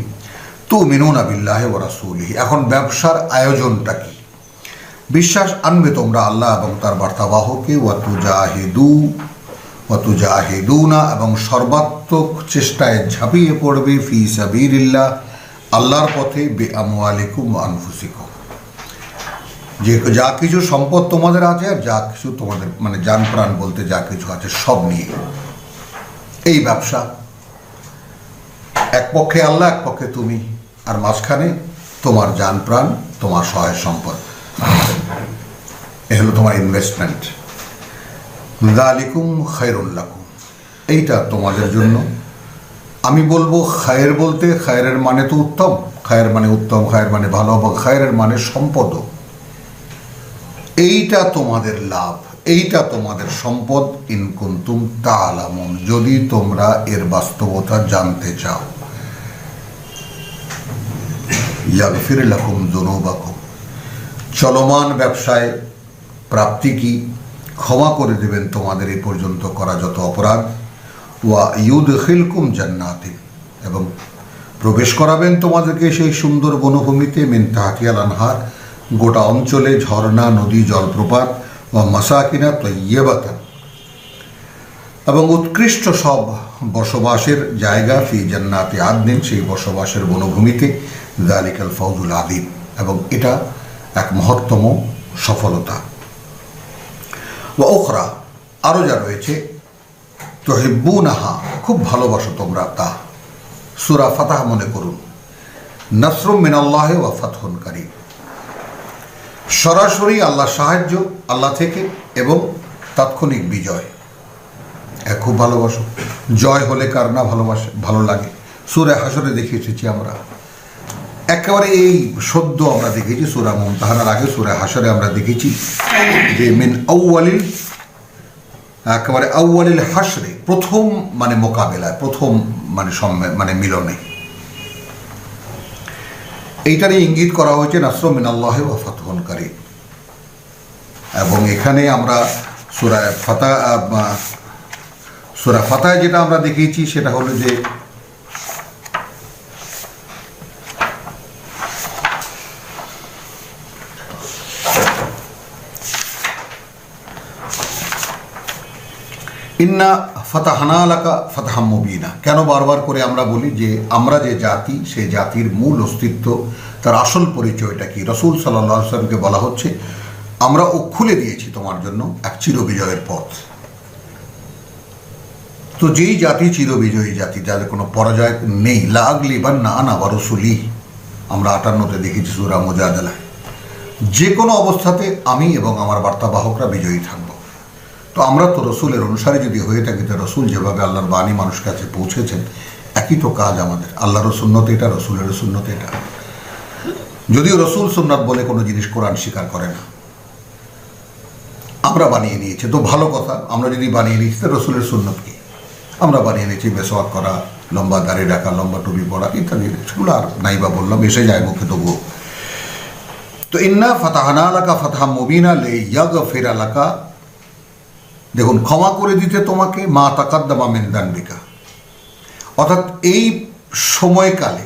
তুমিনুনা বিল্লাহি ওয়া রাসূলিহি। এখন ব্যবসার আয়োজনটা কি? বিশ্বাস আনবে তোমরা আল্লাহ এবং তার বার্তাবাহকে, ওয়া তুজাহিদুনা, এবং সর্বাত্মক চেষ্টায় ঝাঁপিয়ে পড়বে, ফি সাবিলিল্লাহ, আল্লাহর পথে, বিআমওয়ালিকুম ওয়া আনফুসিকুম, যে যা কিছু সম্পদ তোমাদের আছে আর যা কিছু তোমাদের মানে জান প্রাণ বলতে যা কিছু আছে সব নিয়ে। এই ব্যবসা, এক পক্ষে আল্লাহ, এক পক্ষে তুমি, আর মাঝখানে তোমার জান প্রাণ, তোমার সহায় সম্পদ, এ হলো তোমার ইনভেস্টমেন্ট। যালিকুম খায়রুল লাকুম, এইটা তোমাদের জন্য। আমি বলবো খায়ের বলতে, খায়ের মানে তো উত্তম, খায়ের মানে উত্তম, খায়ের মানে ভালো, এবং খায়ের মানে সম্পদও। এইটা তোমাদের লাভ, এইটা তোমাদের সম্পদ, ইন কুনতুম তা'লামুন, যদি তোমরা এর বাস্তবতা জানতে চাও। ইয়াগফির লাকুম যুনুবাকুম, চলমান ব্যবসায় প্রাপ্তি কি? ক্ষমা করে দেবেন তোমাদের এই পর্যন্ত করা যত অপরাধ। ওয়া ইউদখিলকুম জান্নাতিন, এবং প্রবেশ করাবেন তোমাদেরকে সেই সুন্দর বনভূমিতে, মিন তাহতিহাল আনহার, গোটা অঞ্চলে ঝর্ণা, নদী, জলপ্রপাত, ওয়া মাসাকিনা তাইয়্যিবাতান, এবং উৎকৃষ্ট সব বসবাসের জায়গা, ফি জান্নাতি আদনিন, সেই বসবাসের বনভূমিতে, যালিকাল ফাউজুল আযীম, এবং এটা এক মহত্তম সফলতা। ওয়া উখরা, আরও যা রয়েছে, তুহিব্বুনাহা, খুব ভালোবাসো তোমরা তা। সূরা ফাতহ মনে করুন, নাসরুম মিনাল্লাহি ওয়া ফাতহুন কারীম, সরাসরি আল্লাহ সাহায্য আল্লাহ থেকে এবং তাৎক্ষণিক বিজয়, খুব ভালোবাসো। জয় হলে কার না ভালো লাগে। সূরা হাশরে দেখে এসেছি আমরা, একেবারে এই সদ্য আমরা দেখেছি সূরা মুমতাহানার আগে সূরা হাশরে আমরা দেখেছি যে মিন আউয়ালিল, একেবারে আউয়ালিল হাশরে, প্রথম মানে মোকাবেলায়, প্রথম মানে মিলনে, এইটারই ইঙ্গিত করা হয়েছে নাসরুম মিনাল্লাহি ওয়া ফাতহুন কারীম। এবং এখানে আমরা সূরা ফাতহ যেটা আমরা দেখেছি সেটা হলো যে ইন্না ফাতাহনা লাকা ফাতহাম মুবিনা। কেন বারবার করে আমরা বলি যে আমরা যে জাতি, সেই জাতির মূল অস্তিত্ব, তার আসল পরিচয়টা কি? রাসূল সাল্লাল্লাহু আলাইহি ওয়াসাল্লামকে বলা হচ্ছে আমরা ও খুলে দিয়েছি তোমার জন্য এক চিরবিজয়ের পথ। তো যেই জাতি চিরবিজয়ী জাতি, যাদের কোনো পরাজয় নেই, লা আগলিবান্না আনা ওয়া রুসুলি, আমরা 58-তে দেখেছি সূরা মুজাদালায়, যে কোনো অবস্থাতে আমি এবং আমার বার্তাবাহকরা বিজয়ী থাকব। তো আমরা তো রসুলের অনুসারী যদি হয়ে থাকি, তো রসুল যেভাবে আল্লাহর বাণী মানুষ কাছে পৌঁছেছেন, একই তো কাজ আমাদের। আল্লাহর সুন্নত এটা, রসুলের সুন্নত এটা। যদিও রসুল সুন্নাত বলে কোনো জিনিস কোরআন স্বীকার করে না, আমরা বানিয়ে নিয়েছি, তো ভালো কথা। আমরা যদি বানিয়ে নিয়েছি তো রসুলের সুন্নত কি? আমরা বানিয়ে নিয়েছি মেসওয়াক করা, লম্বা দাড়ি রাখা, লম্বা টুপি পরা ইত্যাদি, সেগুলো আর নাইবা বললাম, এসে যায় মুখে তবুও। তো ইন্না ফাতাহনা লাকা ফাতহাম মুবিনা লিয়াগফিরা লাকা, দেখুন, ক্ষমা করে দিতে তোমাকে, মা তাকাদ্দামা মিন যানবিকা, অর্থাৎ এই সময়কালে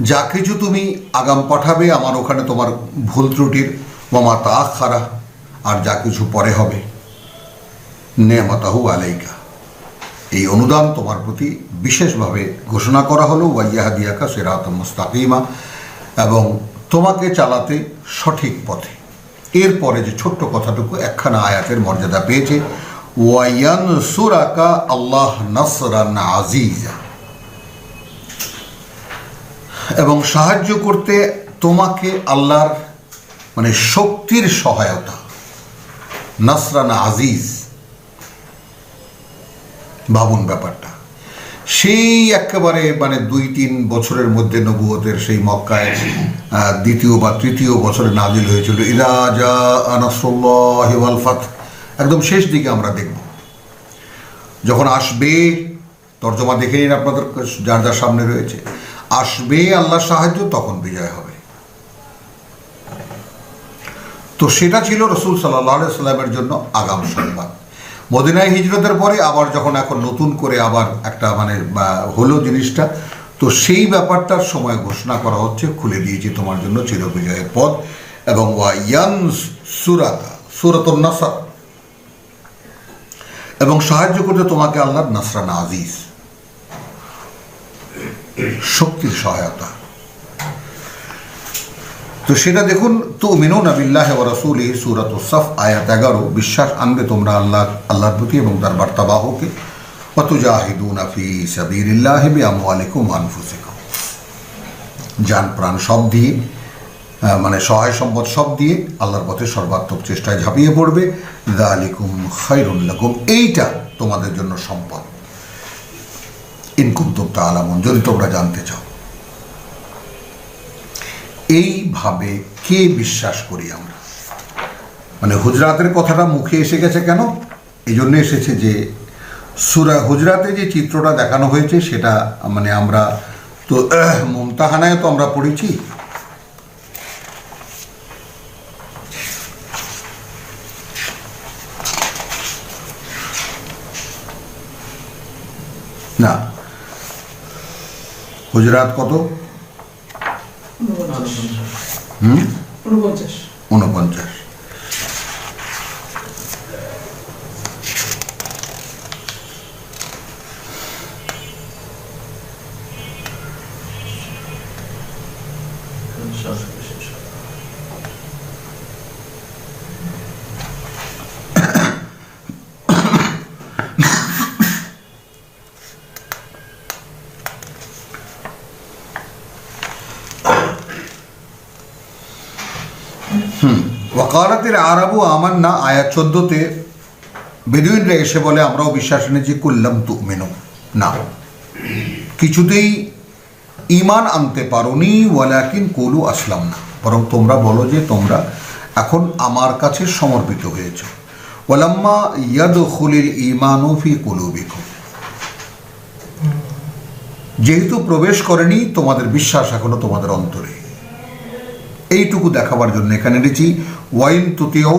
যা কিছু তুমি আগাম পাঠাবে আমার ওখানে তোমার ভুল ত্রুটির, ওয়া মা তাআখারা, আর যা কিছু পরে হবে, নেমাতাহু আলাইকা, এই অনুদান তোমার প্রতি বিশেষভাবে ঘোষণা করা হলো, ওয়া ইয়াহদিয়াকা সিরাতাম মুস্তাকিমা, এবং তোমাকে চালাতে সঠিক পথে। এরপরে যে ছোট্ট কথাটুকু একখানা আয়াতের মর্যাদা পেয়েছে, ওয়া ইয়ানসুরাকা আল্লাহ নাসরান আজিজা, এবং সাহায্য করতে তোমাকে আল্লাহর মানে শক্তির সহায়তা, নাসরান আজিজ। ভাবুন ব্যাপারটা, সেই একেবারে মানে 2-3 বছরের মধ্যে নবুয়তের সেই মক্কায় দ্বিতীয় বা তৃতীয় বছরে নাজিল হয়েছিল ইযা জাআ নাসরুল্লাহি ওয়াল ফাতহ, একদম শেষ দিকে আমরা দেখব যখন আসবে, তর্জমা দেখে নিন আপনাদের যার যার সামনে রয়েছে, আসবে আল্লাহর সাহায্য, তখন বিজয় হবে। তো সেটা ছিল রাসূল সাল্লাল্লাহু আলাইহি ওয়াসাল্লামের জন্য আগাম সংবাদ। মদিনায় হিজরতের পরে আবার যখন এখন নতুন করে আবার একটা মানে হলো জিনিসটা, তো তো সেই ব্যাপারটার সময় ঘোষণা করা হচ্ছে, খুলে দিয়েছি তোমার জন্য চিরবিজয়ের পথ। এবং সূরাতুন নাসর, এবং সাহায্য করতে তোমাকে আল্লাহর নাসরান আজিজ, শক্তির সহায়তা। তো সেটা দেখুন, তুমিনুনা বিল্লাহি ওয়া রাসূলিহি, সূরাতুস সাফ আয়াত 11। বিশ্বাস আনবে তোমরা আল্লাহর প্রতি এবং তার বার্তাবাহকে। ওয়া তুজাহিদুনা ফি সাবিলিল্লাহি বিআমওয়ালিকুম ওয়া আনফুসিকুম, জান প্রাণ সব দিয়ে, মানে সহায় সম্পদ সব দিয়ে আল্লাহর পথে সর্বাত্মক চেষ্টায় ঝাঁপিয়ে পড়বে। যালিকুম খায়রুল লাকুম, এইটা তোমাদের জন্য সম্পদ। ইন কুনতুম তা'লামুন, যদি তোমরা জানতে চাও। এইভাবে কে বিশ্বাস করি আমরা? মানে হুজরাতের কথাটা মুখে এসে গেছে কেন? এই জন্য এসেছে যে সূরা হুজরাতে যে চিত্রটা দেখানো হয়েছে সেটা মানে আমরা তো মুমতাহানায় তো আমরা পড়েছি। না, হুজরাত কত? 49। ওয়াকালাতিল আরাবু আমান্না, আয়াত 14-তে বেদুইনরা এসে বলে আমরাও বিশ্বাস এনেছি। কুল্লাম তুমিনু, না, কিছুতেই ঈমান আনতে পারোনি। ওয়ালাকিন কুলু আসলাম না, বরং তোমরা বলো যে তোমরা এখন আমার কাছে সমর্পিত হয়েছ। ওয়ালাম্মা ইয়াদখুলিল ঈমানু ফি কুলুবিকুম, যেহেতু প্রবেশ করেনি তোমাদের বিশ্বাস এখনো তোমাদের অন্তরে। এইটুকু দেখাবার জন্য এখানে এনেছি। ওয়াইন তুতিউ,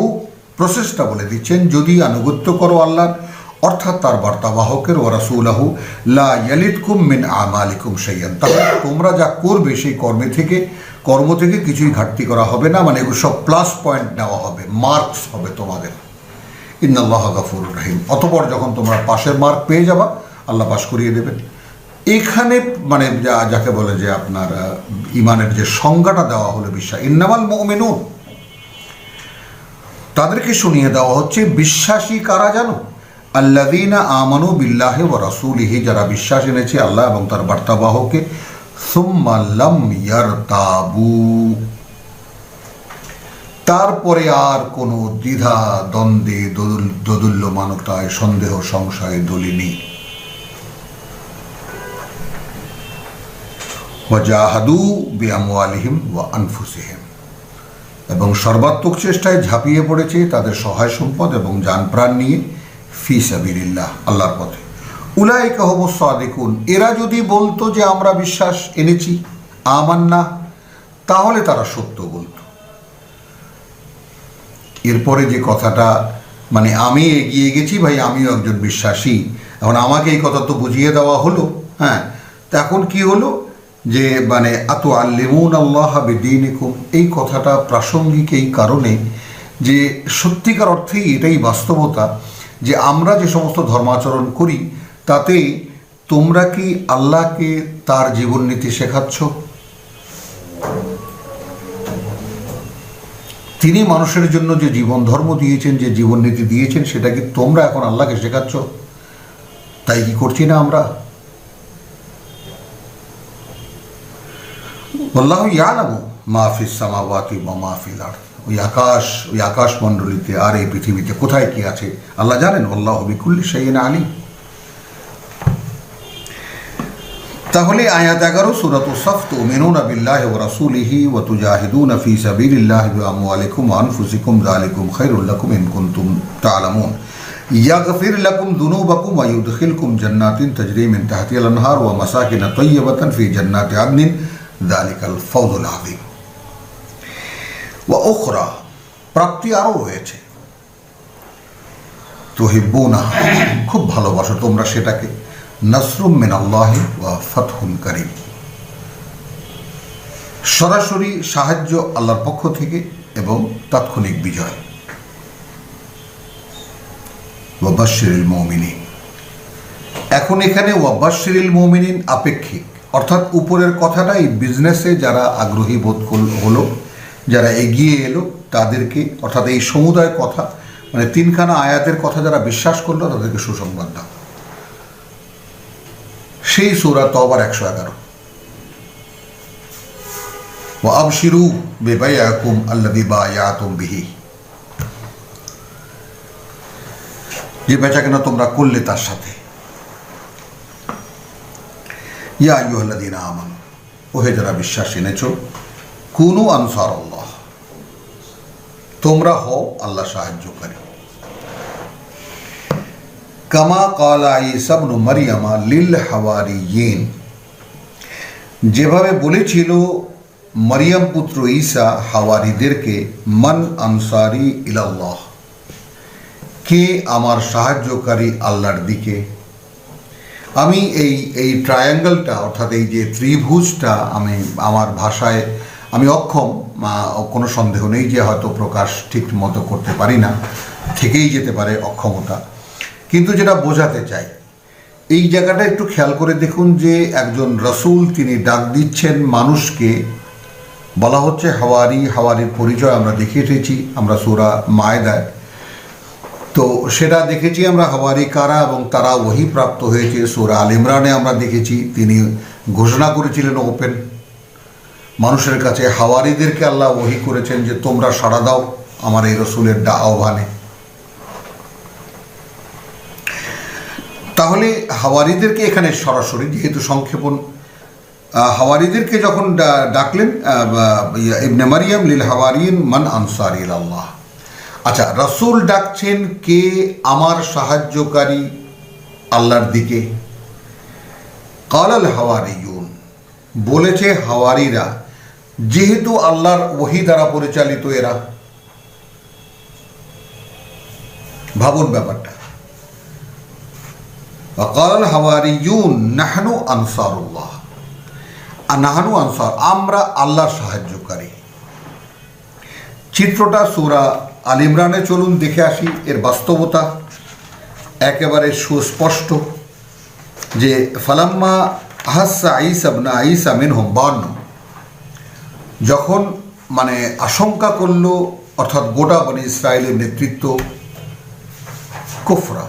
প্রসেসটা বলে দিচ্ছেন, যদি আনুগত্য করো আল্লাহর অর্থাৎ তার বার্তাবাহকের, ওয়া রাসূলাহু লা ইয়ালিদকুম মিন আমালিকুম শাইআন, তাহলে তোমরা যা করবে সেই কর্ম থেকে কিছুই ঘাটতি করা হবে না। মানে এগুলো সব প্লাস পয়েন্ট নেওয়া হবে, মার্কস হবে তোমাদের। ইন্নাল্লাহা গাফুরুর রহিম, অতঃপর যখন তোমরা পাশের মার্ক পেয়ে যাবা আল্লাহ পাশ করিয়ে দেবেন। এখানে মানে যাকে বলে যে আপনার ইমানের যে সংজ্ঞাটা দেওয়া হলো বিশ্বাস, ইন্নামাল মুমিনুন, তাদেরকে শুনিয়ে দেওয়া হচ্ছে বিশ্বাসী কারা জানো? আল্লাযীনা আমানু বিল্লাহি ওয়া রাসূলিহি, যারা বিশ্বাস এনেছে আল্লাহ এবং তার বার্তাবাহকে। সুম্মা লাম ইয়ারতাবু, তারপরে আর কোনো দ্বিধা দ্বন্দ্বে দোদুল্যমানতায় সন্দেহ সংশয়ে দলিনি। ওয়াজাহাদু বিআমওয়ালিহিম ওয়া আনফুসিহিম, এবং সর্বাত্মক চেষ্টায় ঝাঁপিয়ে পড়েছে তাদের সহায় সম্পদ এবং জান প্রাণ নিয়ে। ফি সাবিলিল্লাহ, আল্লাহর পথে। উলাইকা হুমুস সাদিকুন, এরা যদি বলতো যে আমরা বিশ্বাস এনেছি, আমান্না, তাহলে তারা সত্য বলতো। এরপরে যে কথাটা, মানে আমি এগিয়ে গেছি ভাই, আমিও একজন বিশ্বাসী, এখন আমাকে এই কথা তো বুঝিয়ে দেওয়া হলো। হ্যাঁ, তা এখন কি হলো যে মানে আতুআল্লিমুন আল্লাহ বিদীনিকুম, এই কথাটা প্রাসঙ্গিক এই কারণে যে সত্যিকার অর্থেই এটাই বাস্তবতা যে আমরা যে সমস্ত ধর্মাচরণ করি তাতে তোমরা কি আল্লাহকে তার জীবননীতি শেখাচ্ছ? তিনি মানুষের জন্য যে জীবন ধর্ম দিয়েছেন, যে জীবননীতি দিয়েছেন, সেটা কি তোমরা এখন আল্লাহকে শেখাচ্ছ? তাই কি করছি না আমরা? আল্লাহু ইয়ালামু মা ফিস সামাওয়াতি ওয়া মা ফিল আরদ, ওই আকাশ মণ্ডলীতে আর এই পৃথিবীতে কোথায় কি আছে আল্লাহ জানেন। আল্লাহু বিকুল্লি শাইইন আলিম। তাহলে আয়াত 11 সূরাতুস সাফ, তুমিনুনা বিল্লাহি ওয়া রাসূলিহি ওয়া তুজাহিদুনা ফি সাবিলিল্লাহি বিআমওয়ালিকুম ওয়া আনফুসিকুম যালিকুম খায়রুল লাকুম ইন কুনতুম তা'লামুন। ইয়াগফির লাকুম যুনুবাকুম ওয়া ইউদখিলকুম জান্নাতিন তাজরি মিন তাহতিহাল আনহার ওয়া মাসাকিন তাইয়্যিবাতান ফি জান্নাতি আদনিন যালিকাল ফাওজুল আযীম। ওয়া উখরা, প্রাপ্তি আরও রয়েছে। তুহিব্বুনাহা, খুব ভালোবাসো তোমরা সেটাকে। নাসরুম মিনাল্লাহি ওয়া ফাতহুন কারীম, সরাসরি সাহায্য আল্লাহর পক্ষ থেকে এবং তাৎক্ষণিক বিজয়। ওয়াবাশশিরিল মুমিনিন, এখন এখানে ওয়াবাশশিরিল মুমিনিন আপেক্ষিক, অর্থাৎ উপরের কথাটা এই বিজনেসে যারা আগ্রহী বোধ হলো, যারা এগিয়ে এলো তাদেরকে, অর্থাৎ এই সমুদায় কথা মানে তিনখানা আয়াতের কথা যারা বিশ্বাস করলো তাদেরকে সুসংবাদ দাও। সেই সূরা তওবার 111। ওয়া আবশিরু বিবাইআকুম আল্লাযী বায়াতুম বিহি, যে বেচাকেনা তোমরা করলে তার সাথে। ইয়া আইয়ুহাল্লাযীনা আমানু, ওহে যারা বিশ্বাস এনেছো, কুনু আনসারাল্লাহ, তোমরা হও আল্লাহ সাহায্যকারী। কামা ক্বালা ঈসা ইবনু মারইয়ামা লিল হাওয়ারিয়িন, যেভাবে বলেছিল মারিয়াম পুত্র ঈসা হাওয়ারিদেরকে, মান আনসারি ইলাল্লাহ, কে আমার সাহায্যকারী আল্লাহর দিকে। আমি এই ট্রায়াঙ্গেলটা, অর্থাৎ এই যে ত্রিভুজটা, আমি আমার ভাষায় আমি অক্ষম, কোনো সন্দেহ নেই যে হয়তো প্রকাশ ঠিক মতো করতে পারি না, থেকেই যেতে পারে অক্ষমতা, কিন্তু যেটা বোঝাতে চাই এই জায়গাটা একটু খেয়াল করে দেখুন যে একজন রসুল তিনি ডাক দিচ্ছেন মানুষকে, বলা হচ্ছে হাওয়ারি। হাওয়ারির পরিচয় আমরা দেখে এসেছি আমরা সূরা মায়দায়, তো সেটা দেখেছি আমরা হাওয়ারি কারা এবং তারা ওহী প্রাপ্ত হয়েছে। সূরা আল ইমরানে আমরা দেখেছি তিনি ঘোষণা করেছিলেন ওপেন মানুষের কাছে, হাওয়ারিদেরকে আল্লাহ ওহী করেছেন যে তোমরা সাড়া দাও আমার এই রসুলের আহ্বানে। তাহলে হাওয়ারিদেরকে এখানে সরাসরি, যেহেতু সংক্ষেপণ, হাওয়ারিদেরকে যখন ডাকলেন ইবনে মারিয়াম লিল হাওয়ারিয়িন মান আনসারি ইলাল্লাহ। আচ্ছা, রসুল ডাকছেন কে আমার সাহায্যকারী আল্লাহর দিকে। কালাল হাওয়ারিয়ুন, বলেছে হাওয়ারিরা, যেহেতু আল্লাহর ওহী দ্বারা পরিচালিত এরা। ভাবুন ব্যাপারটা। কালাল হাওয়ারিয়ুন নাহনু আনসারুল্লাহ, নাহনু আনসার, আমরা আল্লাহর সাহায্যকারী। চিত্রটা সূরা আল ইমরানে চলুন দেখে আসি, এর বাস্তবতা একেবারে সুস্পষ্ট। যে ফালাম্মা আহাসা ঈসা মিনহুম, 52, যখন মানে আশঙ্কা করলো, অর্থাৎ গোটা বনি ইসরায়েলের নেতৃত্ব, কুফরা,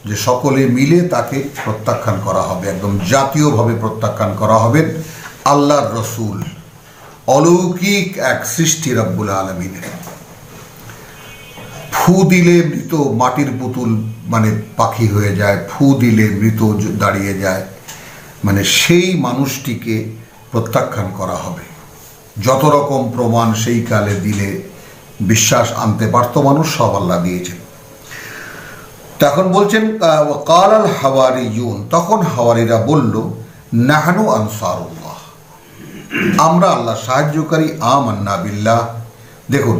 যে সকলে মিলে তাকে প্রত্যাখ্যান করা হবে, একদম জাতীয়ভাবে প্রত্যাখ্যান করা হবেন আল্লাহর রসুল, অলৌকিক এক সৃষ্টি রব্বুল আলামিনের। ফু দিলে মৃত মাটির পুতুল মানে পাখি হয়ে যায়, ফু দিলে মৃত দাঁড়িয়ে যায়, মানে সেই মানুষটিকে প্রত্যাখ্যান করা হবে। যত রকম প্রমাণ সেই কালে দিলে বিশ্বাস আনতে পারত মানুষ, সব আল্লাহ দিয়েছেন। তখন বলছেন কালাল হাওয়ারিয়ুন, তখন হাওয়ারিরা বলল নাহনু আনসারুল্লাহ, আমরা আল্লাহ সাহায্যকারী। আমান্না বিল্লাহ, দেখুন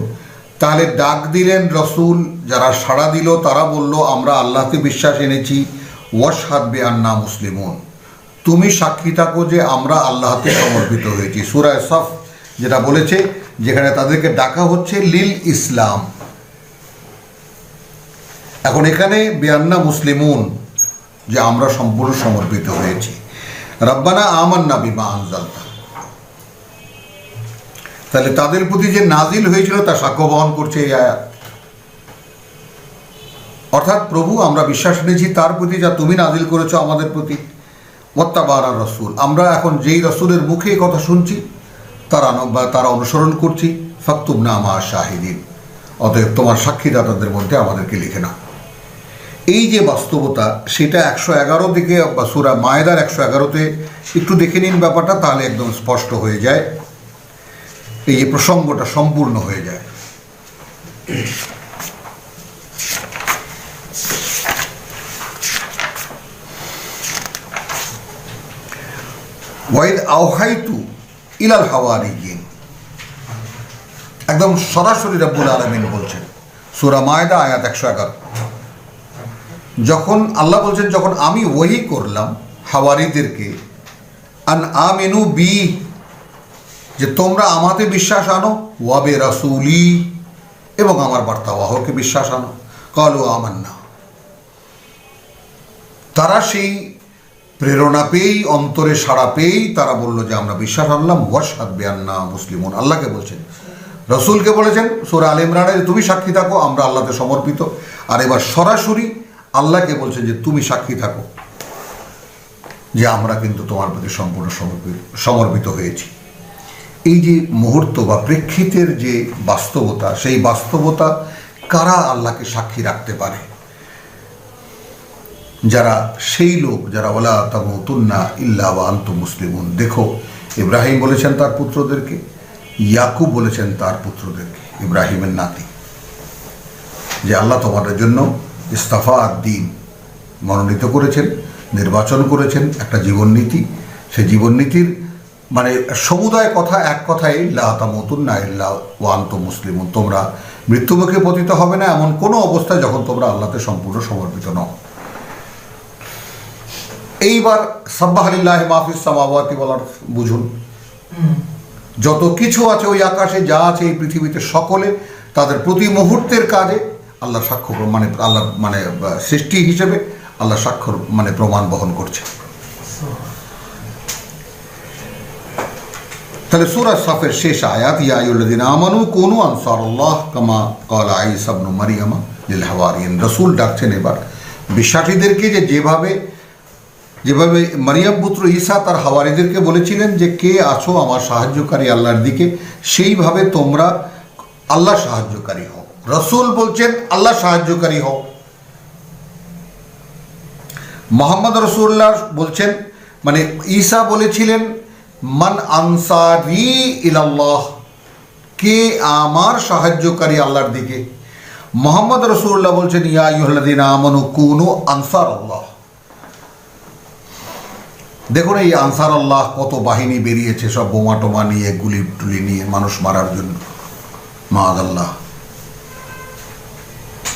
তাহলে ডাক দিলেন রসুল, যারা সাড়া দিল তারা বলল আমরা আল্লাহকে বিশ্বাস এনেছি। ওয়াশহাদ বিআন্না মুসলিমুন, তুমি সাক্ষী থাকো যে আমরা আল্লাহতে সমর্পিত হয়েছি। সূরা সফ যেটা বলেছে, যেখানে তাদেরকে ডাকা হচ্ছে লিল ইসলাম। এখন এখানে বিআন্না মুসলিমুন, যে আমরা সম্পূর্ণ সমর্পিত হয়েছি। রব্বানা আমান্না বিমা আনজালতা, তাহলে তাদের প্রতি যে নাজিল হয়েছিল তা সাক্ষ্য বহন করছে এই আয়াত। অর্থাৎ প্রভু আমরা বিশ্বাস এনেছি তার প্রতি যা তুমি নাজিল করেছো আমাদের প্রতি। ওয়াত্তাবা'না রাসূল, আমরা এখন যেই রসুলের মুখে এই কথা শুনছি তারা অনুসরণ করছি। ফাকতুবনা মা শাহিদিন, অতএব তোমার সাক্ষীদাতাদের মধ্যে আমাদেরকে লিখে নাও। এই যে বাস্তবতা, সেটা 111 দিকে বা সূরা মায়দার 111-তে একটু দেখে নিন ব্যাপারটা, তাহলে একদম স্পষ্ট হয়ে যায়, এই যে প্রসঙ্গটা সম্পূর্ণ হয়ে যায়। ওয়াইদ আওহাইতু ইলাল হাওয়ারিয়িন, একদম সরাসরি রব্বুল আলামিন বলছেন, সূরা মায়দা আয়াত 111। যখন আল্লাহ বলছেন, যখন আমি ওহী করলাম হাওয়ারিদেরকে, আন আমিনু বি, যে তোমরা আমাতে বিশ্বাস আনো, ওয়াবে রাসূলি, এবং আমার বার্তাবাহকে বিশ্বাস আনো। ক্বালু আমান্না, তারা সেই প্রেরণা পেয়েই, অন্তরে সাড়া পেয়েই তারা বলল যে আমরা বিশ্বাস আনলাম। ওয়াশহাদ বিআন্না মুসলিমুন, আল্লাহকে বলছেন, রসুলকে বলেছেন সূরা আলে ইমরানে তুমি সাক্ষী থাকো আমরা আল্লাহতে সমর্পিত। আর এবার সরাসরি আল্লাহকে বলছেন যে তুমি সাক্ষী থাকো যে আমরা কিন্তু তোমার প্রতি সম্পূর্ণ সমর্পিত হয়েছি। এই যে মুহূর্ত বা প্রেক্ষিতের যে বাস্তবতা, সেই বাস্তবতা কারা আল্লাহকে সাক্ষী রাখতে পারে? যারা সেই লোক যারা ওয়ালা তামুতুন্না ইল্লা ওয়া আনতুম মুসলিমুন। দেখো, ইব্রাহিম বলেছেন তার পুত্রদেরকে, ইয়াকুব বলেছেন তার পুত্রদেরকে, ইব্রাহিমের নাতি, যে আল্লাহ তোমাদের জন্য ইস্তাফা ad-দ্বীন মনোনীত করেছেন, নির্বাচন করেছেন একটা জীবননীতি। সেই জীবননীতির মানে সমুদায় কথা, এক কথায় লা তামুতুন্না ইল্লা ওয়া আনতুম মুসলিমুন, তোমরা মৃত্যুমুখে পতিত হবে না এমন কোনো অবস্থায় যখন তোমরা আল্লাহতে সম্পূর্ণ সমর্পিত নও। এইবার সাব্বাহা লিল্লাহি মা ফিস সামাওয়াতি ওয়াল আরদ বুঝুন, যত কিছু আছে ওই আকাশে যা আছে এই পৃথিবীতে, সকলে তাদের প্রতি মুহূর্তের কাজে আল্লাহ সাক্ষ্য মানে আল্লাহ মানে সৃষ্টি হিসেবে আল্লাহ সাক্ষ্য মানে প্রমাণ বহন করছে। তাহলে সূরা সাফের শেষ আয়াত, ইয়া আইয়ুহাল্লাযীনা আমানু কুনু আনসারাল্লাহ কামা ক্বালা ঈসা ইবনু মারইয়াম লিল হাওয়ারিয়িন। রাসূল ডাকছেন এবার বিশ্বাসীদেরকে যে যেভাবে মারিয়াম পুত্র ঈসা তার হাওয়ারিদেরকে বলেছিলেন যে কে আছো আমার সাহায্যকারী আল্লাহর দিকে, সেইভাবে তোমরা আল্লাহ সাহায্যকারী হও। রাসূল বলছেন আল্লাহ সাহায্যকারী হও। মুহাম্মদ রাসূলুল্লাহ বলছেন, মানে ঈসা বলেছিলেন মান আনসারি ইলাল্লাহ, কে আমার সাহায্যকারী আল্লাহর দিকে। মুহাম্মদ রাসূলুল্লাহ বলছেন ইয়া আইয়ুহাল্লাযীনা আমানু কুনু আনসারাল্লাহ। দেখুন এই আনসার আল্লাহ কত বাহিনী বেরিয়েছে, সব বোমা টোমা নিয়ে, গুলি টুলি নিয়ে মানুষ মারার জন্য। মাআযাল্লাহ,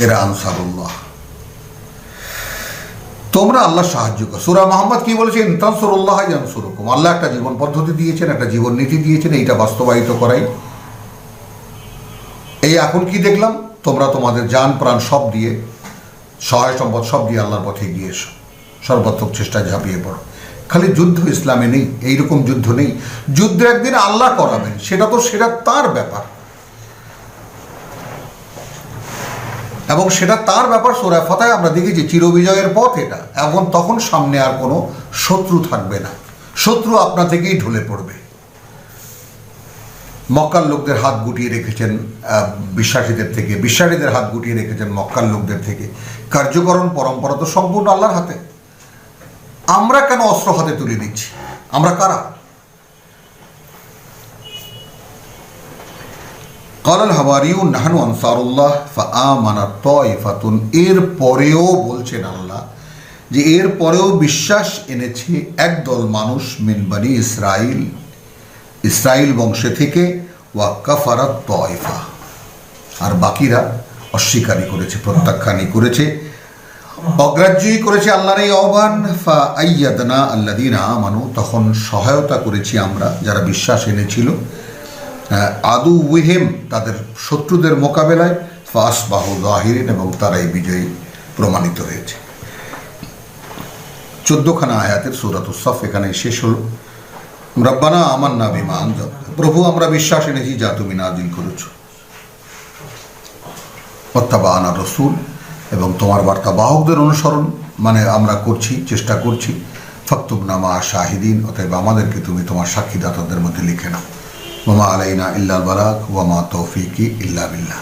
এরা আনসারুল্লাহ। তোমরা আল্লাহ সাহায্য করো। সূরা মুহাম্মদ কি বলেছে? ইন তানসুরুল্লাহ ইয়ানসুরুকুম। আল্লাহ একটা জীবন পদ্ধতি দিয়েছেন, একটা জীবন নীতি দিয়েছেন, এইটা বাস্তবায়িত করাই। এই এখন কি দেখলাম? তোমরা তোমাদের জান প্রাণ সব দিয়ে, সহায় সম্পদ সব দিয়ে আল্লাহর পথে গিয়ে এসো, সর্বাত্মক চেষ্টায় ঝাঁপিয়ে পড়ো। খালি যুদ্ধ ইসলামে নেই, এইরকম যুদ্ধ নেই। যুদ্ধ একদিন আল্লাহ করাবেন, সেটা তার ব্যাপার, এবং সেটা তার ব্যাপার। সূরা ফাতহে আমরা দেখি যে চিরবিজয়ের পথ এটা, এবং তখন সামনে আর কোনো শত্রু থাকবে না, শত্রু আপনা থেকেই ঢলে পড়বে। মক্কার লোকদের হাত গুটিয়ে রেখেছেন বিশ্বাসীদের থেকে, বিশ্বাসীদের হাত গুটিয়ে রেখেছেন মক্কার লোকদের থেকে। কার্যকরণ পরম্পরা তো সম্পূর্ণ আল্লাহর হাতে। আমরা কেন অস্ত্র হাতে তুলে দিচ্ছি? আমরা কারা? ক্বালাল হাওয়ারিয়ুন নাহনু আনসারুল্লাহ ফাআমানাত তায়ফাতুন। এর পরেও বলছেন আল্লাহ যে এর পরেও বিশ্বাস এনেছে একদল মানুষ মিন বনি ইসরাইল, ইসরাইল বংশে থেকে, ওয়া কাফারাত তায়ফা, আর বাকিরা অস্বীকারই করেছে, প্রত্যাখ্যানই করেছে, অগ্রাহ্যই করেছে আল্লাহর এই আহ্বান। ফাআইয়াদনা আল্লাযীনা আমানু, তখন সহায়তা করেছি আমরা যারা বিশ্বাস এনেছিল, আদুউহিম, তাদের শত্রুদের মোকাবেলায়, ফাসবাহু যাহিরিন, এবং তারাই বিজয়ী প্রমাণিত হয়েছে। 14খানা আয়াতের সূরাতুস সাফ এখানে শেষ হলো। রব্বানা আমান্না বিমা আনজাল, প্রভু আমরা বিশ্বাস এনেছি যা তুমি নাজিল করেছো। ওয়াত্তাবা'না রাসূল, এবং তোমার বার্তা বাহকদের অনুসরণ মানে আমরা করছি, চেষ্টা করছি। ফাকতুবনা মা শাহিদিন, অতএব আমাদেরকে তুমি তোমার সাক্ষীদাতাদের মধ্যে লিখে নাও। ওয়া মা আলাইনা ইল্লাল বালাগ ওয়া মা তৌফিকি ইল্লা বিল্লাহ।